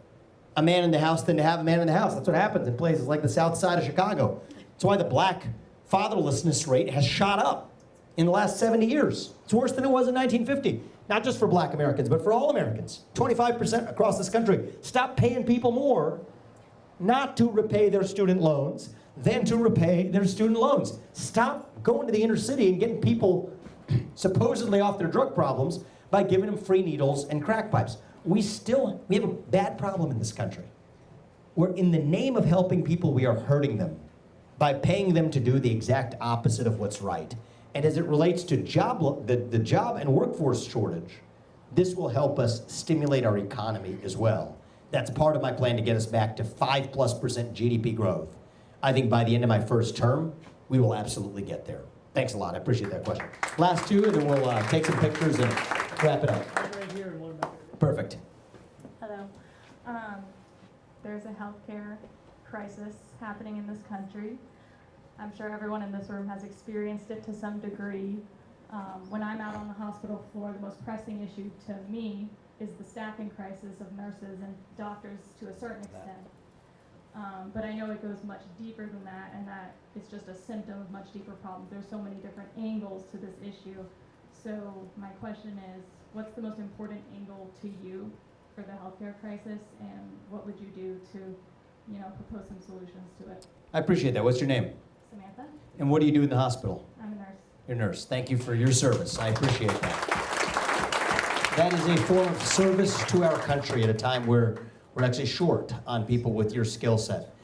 Speaker 2: a man in the house than to have a man in the house. That's what happens in places like the south side of Chicago. That's why the black fatherlessness rate has shot up in the last 70 years. It's worse than it was in 1950. Not just for black Americans, but for all Americans. 25% across this country. Stop paying people more not to repay their student loans than to repay their student loans. Stop going to the inner city and getting people supposedly off their drug problems by giving them free needles and crack pipes. We have a bad problem in this country. Where in the name of helping people, we are hurting them by paying them to do the exact opposite of what's right. And as it relates to the job and workforce shortage, this will help us stimulate our economy as well. That's part of my plan to get us back to 5+% GDP growth. I think by the end of my first term, we will absolutely get there. Thanks a lot. I appreciate that question. Last two, and then we'll take some pictures and wrap it up.
Speaker 8: Right here and one back there.
Speaker 2: Perfect.
Speaker 3: Hello. There's a healthcare crisis happening in this country. I'm sure everyone in this room has experienced it to some degree. When I'm out on the hospital floor, the most pressing issue to me is the staffing crisis of nurses and doctors to a certain extent. But I know it goes much deeper than that, and that it's just a symptom of much deeper problems. There's so many different angles to this issue. So my question is, what's the most important angle to you for the healthcare crisis, and what would you do to, propose some solutions to it?
Speaker 2: I appreciate that. What's your name?
Speaker 3: Samantha?
Speaker 2: And what do you do in the hospital?
Speaker 3: I'm a nurse.
Speaker 2: You're a nurse. Thank you for your service. I appreciate that. That is a form of service to our country at a time where we're actually short on people with your skill set.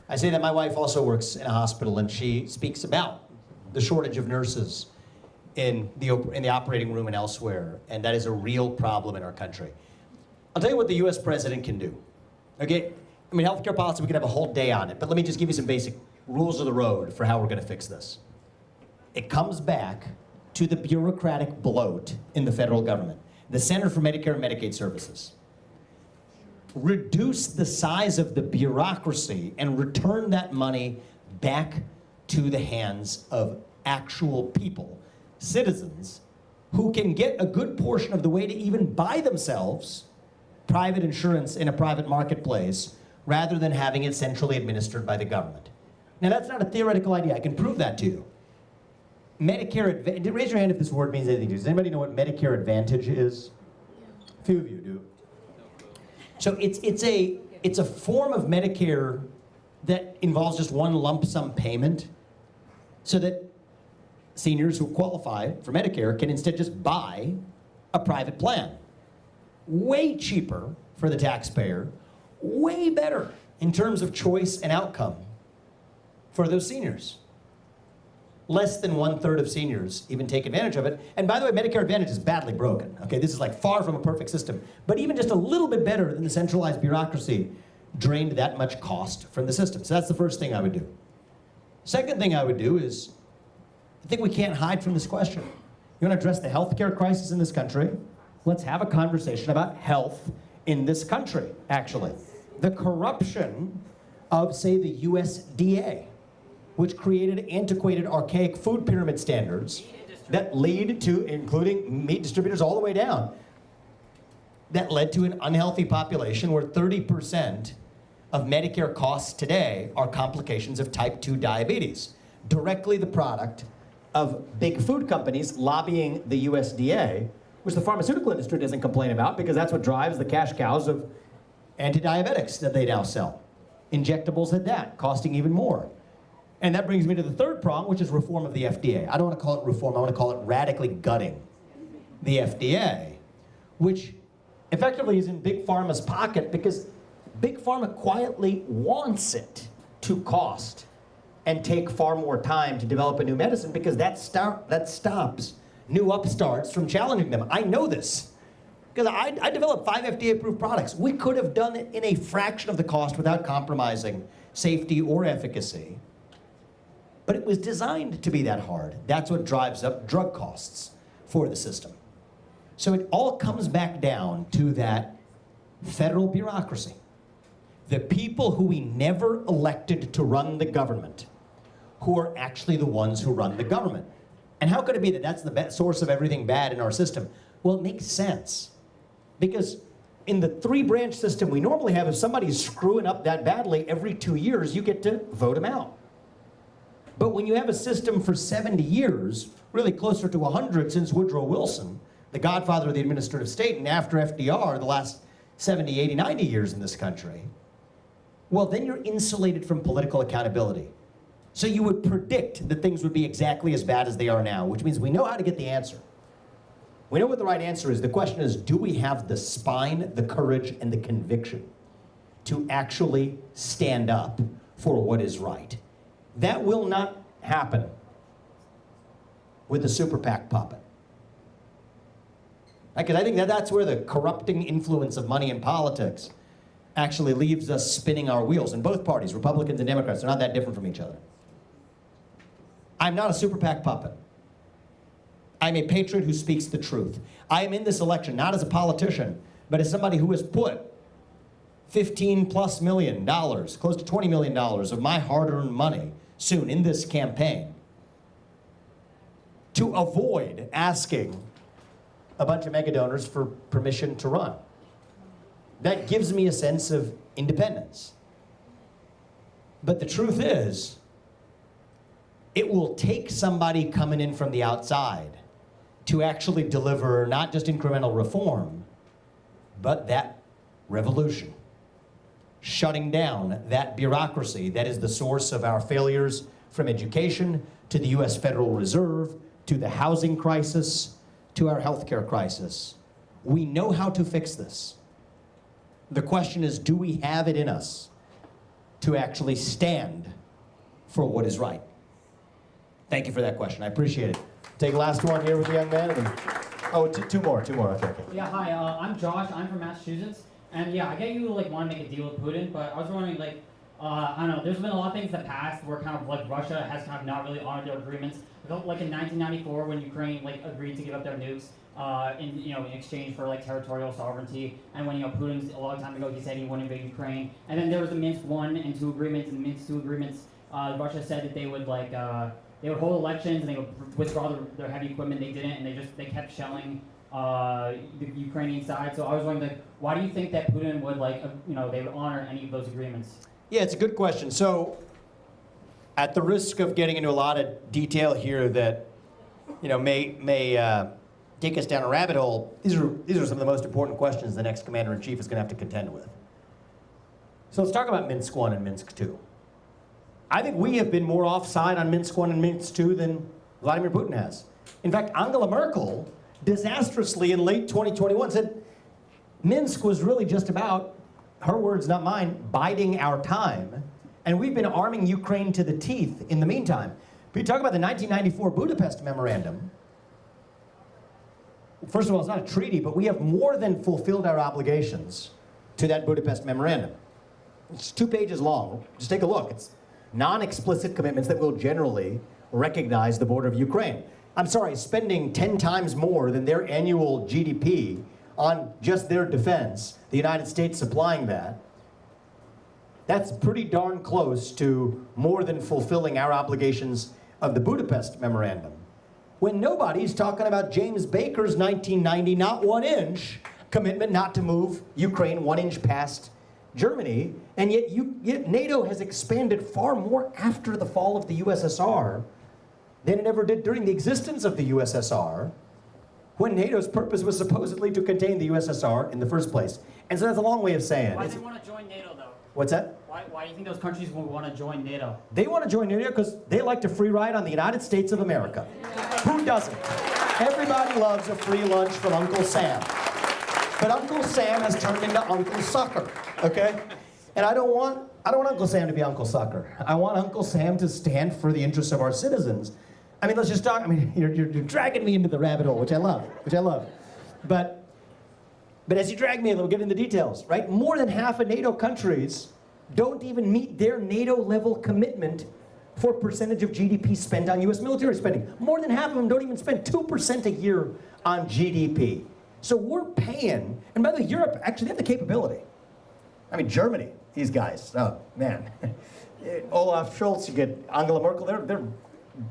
Speaker 2: I say that my wife also works in a hospital, and she speaks about the shortage of nurses in the operating room and elsewhere, and that is a real problem in our country. I'll tell you what the U.S. president can do. Okay, I mean, healthcare policy, we could have a whole day on it, but let me just give you some basic rules of the road for how we're going to fix this. It comes back to the bureaucratic bloat in the federal government, the Center for Medicare and Medicaid Services. Reduce the size of the bureaucracy and return that money back to the hands of actual people, citizens, who can get a good portion of the way to even buy themselves private insurance in a private marketplace rather than having it centrally administered by the government. Now, that's not a theoretical idea. I can prove that to you. Medicare Advantage, raise your hand if this word means anything to you. Does anybody know what Medicare Advantage is? A few of you do. So it's a form of Medicare that involves just one lump sum payment so that seniors who qualify for Medicare can instead just buy a private plan. Way cheaper for the taxpayer, way better in terms of choice and outcome for those seniors. Less than 1/3 of seniors even take advantage of it. And by the way, Medicare Advantage is badly broken. Okay, this is like far from a perfect system, but even just a little bit better than the centralized bureaucracy drained that much cost from the system. So that's the first thing I would do. Second thing I would do is, I think we can't hide from this question. You want to address the healthcare crisis in this country? Let's have a conversation about health in this country, actually. The corruption of, say, the USDA, which created antiquated, archaic food pyramid standards that lead to, including meat distributors all the way down, that led to an unhealthy population where 30% of Medicare costs today are complications of type 2 diabetes, directly the product of big food companies lobbying the USDA, which the pharmaceutical industry doesn't complain about because that's what drives the cash cows of anti-diabetics that they now sell. Injectables at that, costing even more. And that brings me to the third prong, which is reform of the FDA. I don't want to call it reform, I want to call it radically gutting the FDA, which effectively is in Big Pharma's pocket because Big Pharma quietly wants it to cost and take far more time to develop a new medicine because that stops new upstarts from challenging them. I know this because I developed 5 FDA-approved products. We could have done it in a fraction of the cost without compromising safety or efficacy. But it was designed to be that hard. That's what drives up drug costs for the system. So it all comes back down to that federal bureaucracy. The people who we never elected to run the government, who are actually the ones who run the government. And how could it be that that's the source of everything bad in our system? Well, it makes sense. Because in the 3-branch system we normally have, if somebody's screwing up that badly, every 2 years you get to vote them out. But when you have a system for 70 years, really closer to 100 since Woodrow Wilson, the godfather of the administrative state, and after FDR, the last 70, 80, 90 years in this country, well, then you're insulated from political accountability. So you would predict that things would be exactly as bad as they are now, which means we know how to get the answer. We know what the right answer is. The question is, do we have the spine, the courage, and the conviction to actually stand up for what is right? That will not happen with the super PAC puppet. Because I think that's where the corrupting influence of money in politics actually leaves us spinning our wheels. And both parties, Republicans and Democrats, are not that different from each other. I'm not a super PAC puppet. I'm a patriot who speaks the truth. I am in this election not as a politician, but as somebody who has put $15+ million, close to $20 million of my hard-earned money soon in this campaign to avoid asking a bunch of mega donors for permission to run. That gives me a sense of independence. But the truth is, it will take somebody coming in from the outside to actually deliver not just incremental reform, but that revolution. Shutting down that bureaucracy that is the source of our failures, from education to the US Federal Reserve, to the housing crisis, to our healthcare crisis. We know how to fix this. The question is, do we have it in us to actually stand for what is right? Thank you for that question. I appreciate it. Take the last one here with the young man. And then, oh, two more. Okay.
Speaker 11: Yeah, hi. I'm Josh. I'm from Massachusetts. And yeah, I get you want to make a deal with Putin, but I was wondering, I don't know, there's been a lot of things in the past where kind of Russia has kind of not really honored their agreements. Like in 1994 when Ukraine agreed to give up their nukes in exchange for territorial sovereignty, and when Putin's a long time ago he said he wouldn't invade Ukraine, and then there was the Minsk I and II agreements. In the Minsk II agreements, Russia said that they would hold elections and they would withdraw their heavy equipment. They didn't, and they kept shelling the Ukrainian side. So I was wondering, why do you think that Putin would they would honor any of those agreements?
Speaker 2: Yeah, it's a good question. So, at the risk of getting into a lot of detail here that may take us down a rabbit hole, these are some of the most important questions the next commander-in-chief is going to have to contend with. So let's talk about Minsk I and Minsk II. I think we have been more offside on Minsk I and Minsk II than Vladimir Putin has. In fact, Angela Merkel disastrously in late 2021 said Minsk was really just about, her words not mine, biding our time, and we've been arming Ukraine to the teeth in the meantime. But you talk about the 1994 Budapest Memorandum. First of all, it's not a treaty, but we have more than fulfilled our obligations to that Budapest Memorandum. It's 2 pages long. Just take a look. It's non-explicit commitments that will generally recognize the border of Ukraine. I'm sorry, spending 10 times more than their annual GDP on just their defense, the United States supplying that, that's pretty darn close to more than fulfilling our obligations of the Budapest Memorandum. When nobody's talking about James Baker's 1990 not 1 inch commitment not to move Ukraine 1 inch past Germany, and yet NATO has expanded far more after the fall of the USSR than it ever did during the existence of the USSR, when NATO's purpose was supposedly to contain the USSR in the first place. And so that's a long way of saying.
Speaker 11: Why do they want to join NATO, though?
Speaker 2: What's that?
Speaker 11: Why do you think those countries would want to join NATO?
Speaker 2: They want to join NATO because they like to free ride on the United States of America. Who doesn't? Everybody loves a free lunch from Uncle Sam. But Uncle Sam has turned into Uncle Sucker, okay? And I don't want Uncle Sam to be Uncle Sucker. I want Uncle Sam to stand for the interests of our citizens. I mean, let's just talk. I mean, you're dragging me into the rabbit hole, which I love. But as you drag me, we'll get into the details, right? More than half of NATO countries don't even meet their NATO level commitment for percentage of GDP spent on US military spending. More than half of them don't even spend 2% a year on GDP. So we're paying, and by the way, Europe, actually, they have the capability. I mean, Germany, these guys, oh man. Olaf Scholz, you get Angela Merkel,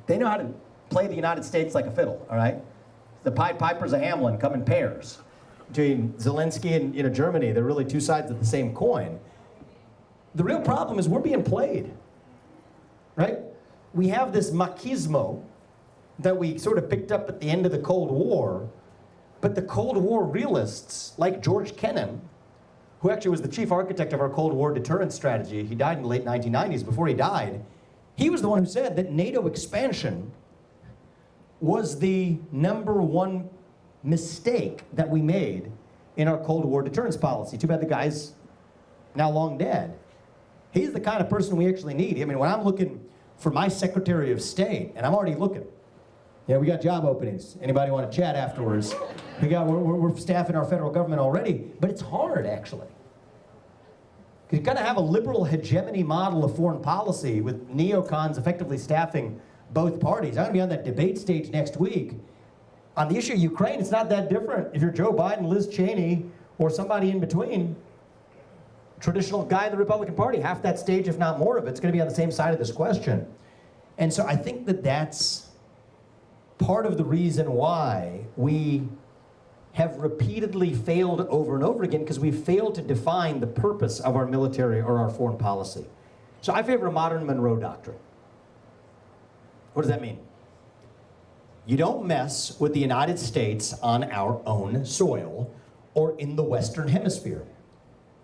Speaker 2: they know how to play the United States like a fiddle, all right? The Pied Pipers of Hamelin come in pairs. Between Zelensky and Germany, they're really two sides of the same coin. The real problem is we're being played, right? We have this machismo that we sort of picked up at the end of the Cold War, but the Cold War realists, like George Kennan, who actually was the chief architect of our Cold War deterrence strategy, he died in the late 1990s. Before he died, he was the one who said that NATO expansion was the #1 mistake that we made in our Cold War deterrence policy. Too bad the guy's now long dead. He's the kind of person we actually need. I mean, when I'm looking for my Secretary of State, and I'm already looking, yeah, we got job openings. Anybody want to chat afterwards? We're staffing our federal government already, but it's hard, actually. Because you've got to have a liberal hegemony model of foreign policy with neocons effectively staffing both parties. I'm going to be on that debate stage next week. On the issue of Ukraine, it's not that different. If you're Joe Biden, Liz Cheney, or somebody in between, traditional guy in the Republican Party, half that stage, if not more of it's going to be on the same side of this question. And so I think that that's part of the reason why we have repeatedly failed over and over again, because we failed to define the purpose of our military or our foreign policy. So I favor a modern Monroe Doctrine. What does that mean? You don't mess with the United States on our own soil or in the Western Hemisphere.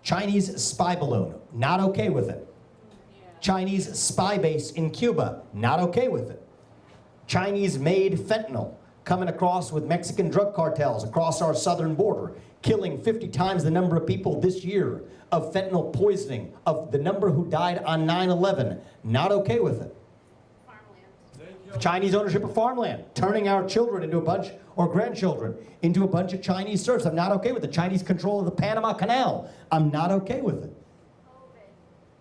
Speaker 2: Chinese spy balloon, not okay with it. Chinese spy base in Cuba, not okay with it. Chinese-made fentanyl coming across with Mexican drug cartels across our southern border, killing 50 times the number of people this year of fentanyl poisoning, of the number who died on 9/11, not okay with it. Chinese ownership of farmland, turning our children into a bunch, or grandchildren, into a bunch of Chinese serfs. I'm not okay with it. Chinese control of the Panama Canal. I'm not okay with it.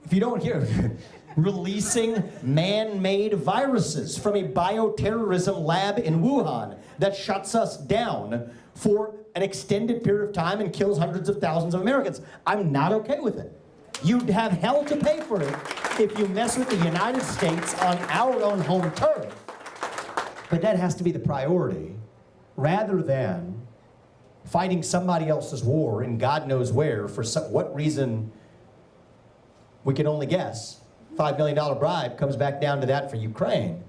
Speaker 2: If you don't hear, releasing man-made viruses from a bioterrorism lab in Wuhan that shuts us down for an extended period of time and kills hundreds of thousands of Americans. I'm not okay with it. You'd have hell to pay for it if you mess with the United States on our own home turf. But that has to be the priority, rather than fighting somebody else's war in God knows where for what reason we can only guess. $5 million bribe comes back down to that for Ukraine.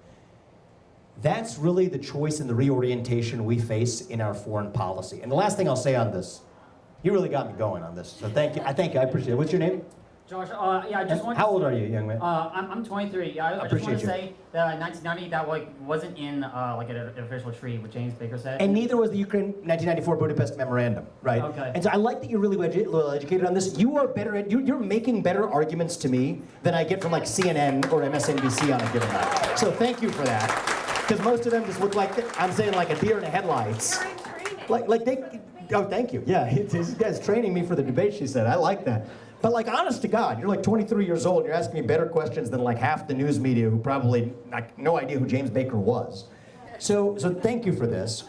Speaker 2: That's really the choice and the reorientation we face in our foreign policy. And the last thing I'll say on this, you really got me going on this, so thank you. I appreciate it. What's your name?
Speaker 11: Josh, yeah, I just want.
Speaker 2: How old are you, young man?
Speaker 11: I'm 23. Yeah, I just want to
Speaker 2: you.
Speaker 11: say that 1990 that wasn't in like an official treaty, what James Baker said.
Speaker 2: And neither was the Ukraine 1994 Budapest Memorandum, right?
Speaker 11: Okay.
Speaker 2: And so I like that you're really well educated on this. You are better at you're making better arguments to me than I get from like CNN or MSNBC on a given night. So thank you for that, because most of them just look like I'm saying like a deer in the headlights. Like they. Oh, thank you. Yeah, this guy's training me for the debate. She said, I like that. But like, honest to God, you're like 23 years old, you're asking me better questions than like half the news media who probably like no idea who James Baker was. So thank you for this.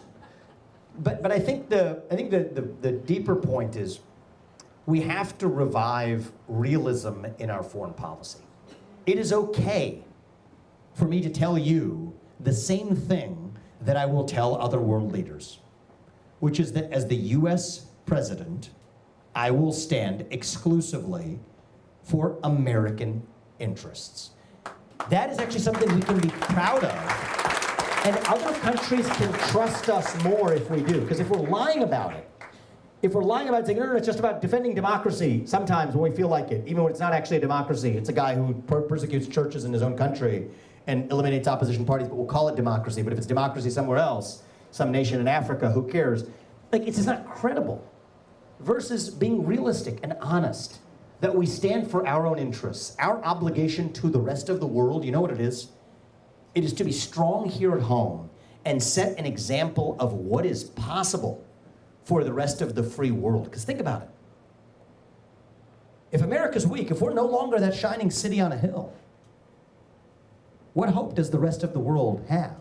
Speaker 2: But I think the deeper point is we have to revive realism in our foreign policy. It is okay for me to tell you the same thing that I will tell other world leaders, which is that as the US president, I will stand exclusively for American interests. That is actually something we can be proud of, and other countries can trust us more if we do, because if we're lying about it, saying, no, it's just about defending democracy, sometimes when we feel like it, even when it's not actually a democracy, it's a guy who persecutes churches in his own country and eliminates opposition parties, but we'll call it democracy. But if it's democracy somewhere else, some nation in Africa, who cares? Like, it's just not credible. Versus being realistic and honest that we stand for our own interests. Our obligation to the rest of the world, you know what it is? It is to be strong here at home and set an example of what is possible for the rest of the free world. Because think about it. If America's weak, if we're no longer that shining city on a hill, what hope does the rest of the world have?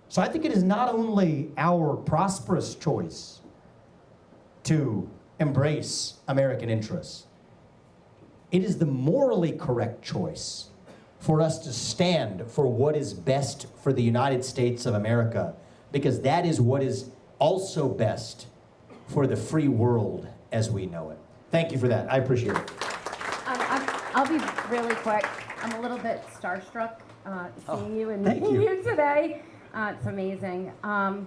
Speaker 2: So I think it is not only our prosperous choice to embrace American interests, it is the morally correct choice for us to stand for what is best for the United States of America, because that is what is also best for the free world as we know it. Thank you for that. I appreciate it.
Speaker 12: I'll be really quick. I'm a little bit starstruck seeing you and
Speaker 2: thank
Speaker 12: meeting
Speaker 2: you.
Speaker 12: you today. It's amazing. I'm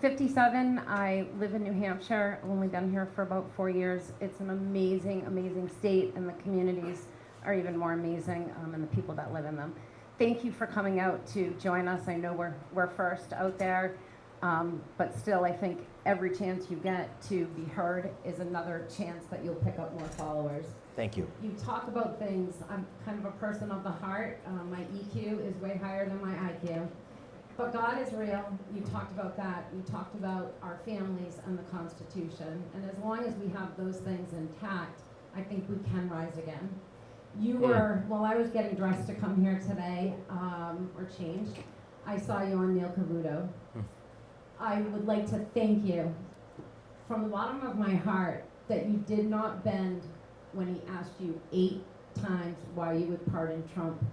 Speaker 12: 57. I live in New Hampshire. I've only been here for about 4 years. It's an amazing, amazing state, and the communities are even more amazing, and the people that live in them. Thank you for coming out to join us. I know we're first out there, but still, I think every chance you get to be heard is another chance that you'll pick up more followers.
Speaker 2: Thank you.
Speaker 12: You talk about things. I'm kind of a person of the heart. My EQ is way higher than my IQ. But God is real. You talked about that. You talked about our families and the Constitution. And as long as we have those things intact, I think we can rise again. You were, while I was getting dressed to come here today, or changed, I saw you on Neil Cavuto. I would like to thank you from the bottom of my heart that you did not bend when he asked you 8 times why you would pardon Trump.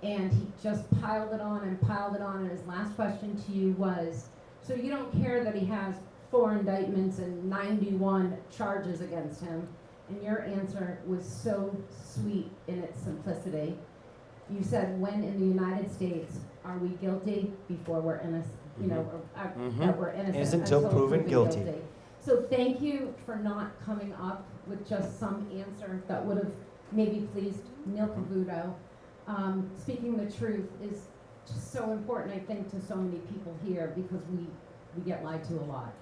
Speaker 12: And he just piled it on and piled it on, and his last question to you was, so you don't care that he has 4 indictments and 91 charges against him? And your answer was so sweet in its simplicity. You said, when in the United States are we guilty before we're innocent? You know, that we're innocent
Speaker 2: Until proven guilty.
Speaker 12: So thank you for not coming up with just some answer that would have maybe pleased Neil Cavuto. Speaking the truth is just so important, I think, to so many people here, because we get lied to a lot.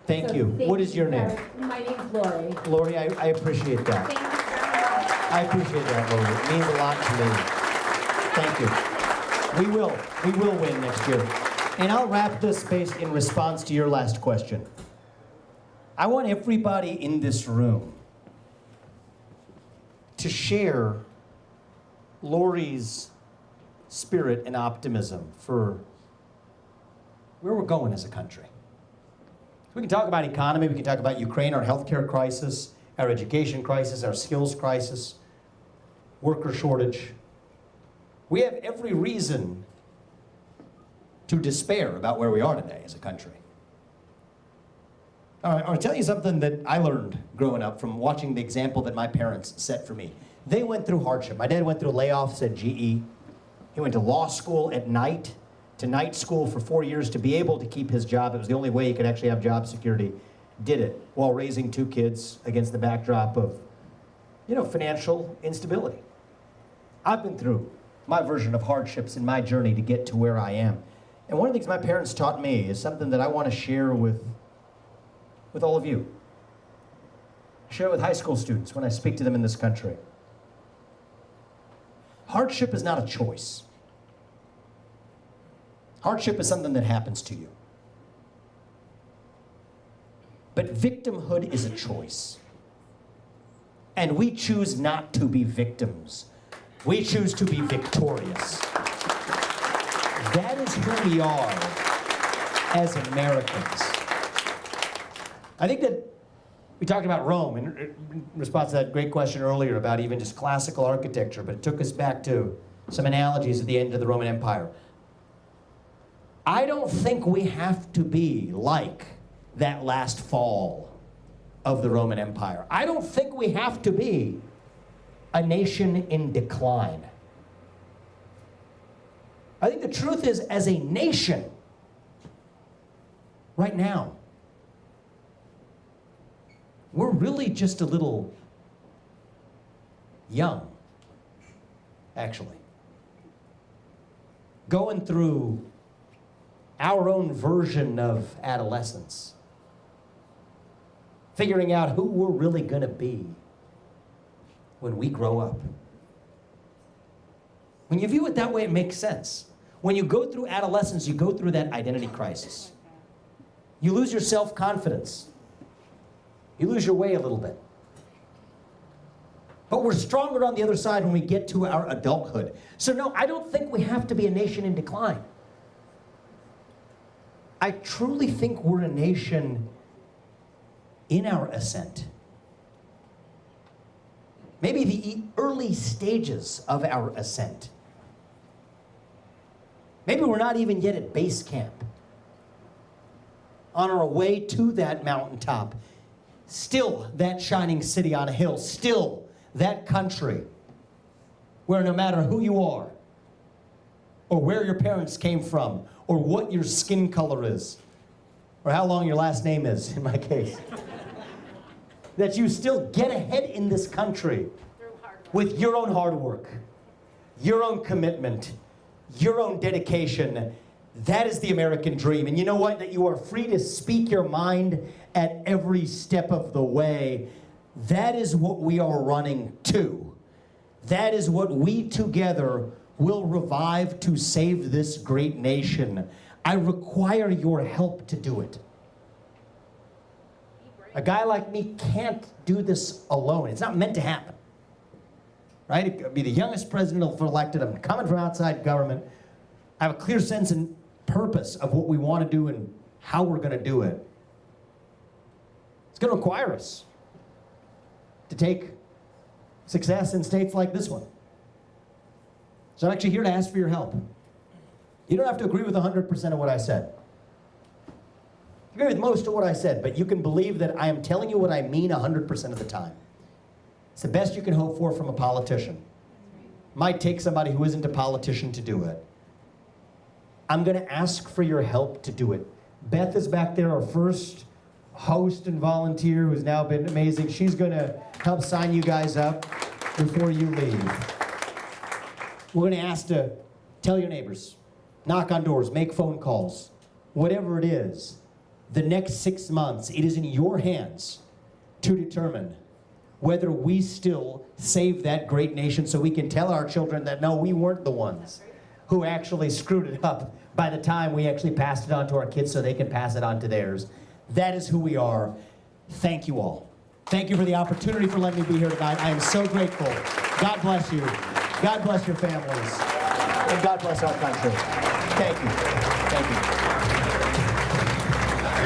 Speaker 2: Thank
Speaker 12: So
Speaker 2: you. What is your name?
Speaker 12: My name's Lori.
Speaker 2: Lori, I appreciate that.
Speaker 12: Thank you very much.
Speaker 2: I appreciate that, Lori. It means a lot to me. Thank you. We will win next year. And I'll wrap this space in response to your last question. I want everybody in this room to share Lori's spirit and optimism for where we're going as a country. We can talk about economy, we can talk about Ukraine, our healthcare crisis, our education crisis, our skills crisis, worker shortage. We have every reason to despair about where we are today as a country. I want to tell you something that I learned growing up from watching the example that my parents set for me. They went through hardship. My dad went through layoffs at GE. He went to law school at night, to night school for 4 years to be able to keep his job. It was the only way he could actually have job security. Did it while raising 2 kids against the backdrop of, financial instability. I've been through my version of hardships in my journey to get to where I am. And one of the things my parents taught me is something that I want to share with all of you. Share with high school students when I speak to them in this country. Hardship is not a choice. Hardship is something that happens to you. But victimhood is a choice. And we choose not to be victims. We choose to be victorious. That is who we are as Americans. I think that we talked about Rome in response to that great question earlier about even just classical architecture, but it took us back to some analogies at the end of the Roman Empire. I don't think we have to be like that last fall of the Roman Empire. I don't think we have to be a nation in decline. I think the truth is, as a nation, right now, we're really just a little young, actually. Going through our own version of adolescence. Figuring out who we're really going to be when we grow up. When you view it that way, it makes sense. When you go through adolescence, you go through that identity crisis. You lose your self-confidence. You lose your way a little bit. But we're stronger on the other side when we get to our adulthood. So no, I don't think we have to be a nation in decline. I truly think we're a nation in our ascent. Maybe the early stages of our ascent. Maybe we're not even yet at base camp. On our way to that mountaintop, still that shining city on a hill, still that country where no matter who you are, or where your parents came from, or what your skin color is, or how long your last name is, in my case, that you still get ahead in this country with your own hard work, your own commitment, your own dedication. That is the American dream. And you know what? That you are free to speak your mind at every step of the way. That is what we are running to. That is what we together will revive to save this great nation. I require your help to do it. A guy like me can't do this alone. It's not meant to happen. Right? It could be the youngest president elected. I'm coming from outside government. I have a clear sense and purpose of what we want to do and how we're going to do it. It's going to require us to take success in states like this one. So I'm actually here to ask for your help. You don't have to agree with 100% of what I said. Agree with most of what I said, but you can believe that I am telling you what I mean 100% of the time. It's the best you can hope for from a politician. Might take somebody who isn't a politician to do it. I'm going to ask for your help to do it. Beth is back there, our first host and volunteer, who's now been amazing. She's going to help sign you guys up before you leave. We're going to ask to tell your neighbors, knock on doors, make phone calls, whatever it is. The next 6 months, it is in your hands to determine whether we still save that great nation so we can tell our children that, no, we weren't the ones who actually screwed it up by the time we actually passed it on to our kids so they can pass it on to theirs. That is who we are. Thank you all. Thank you for the opportunity for letting me be here tonight. I am so grateful. God bless you. God bless your families. And God bless our country. Thank you. Thank you.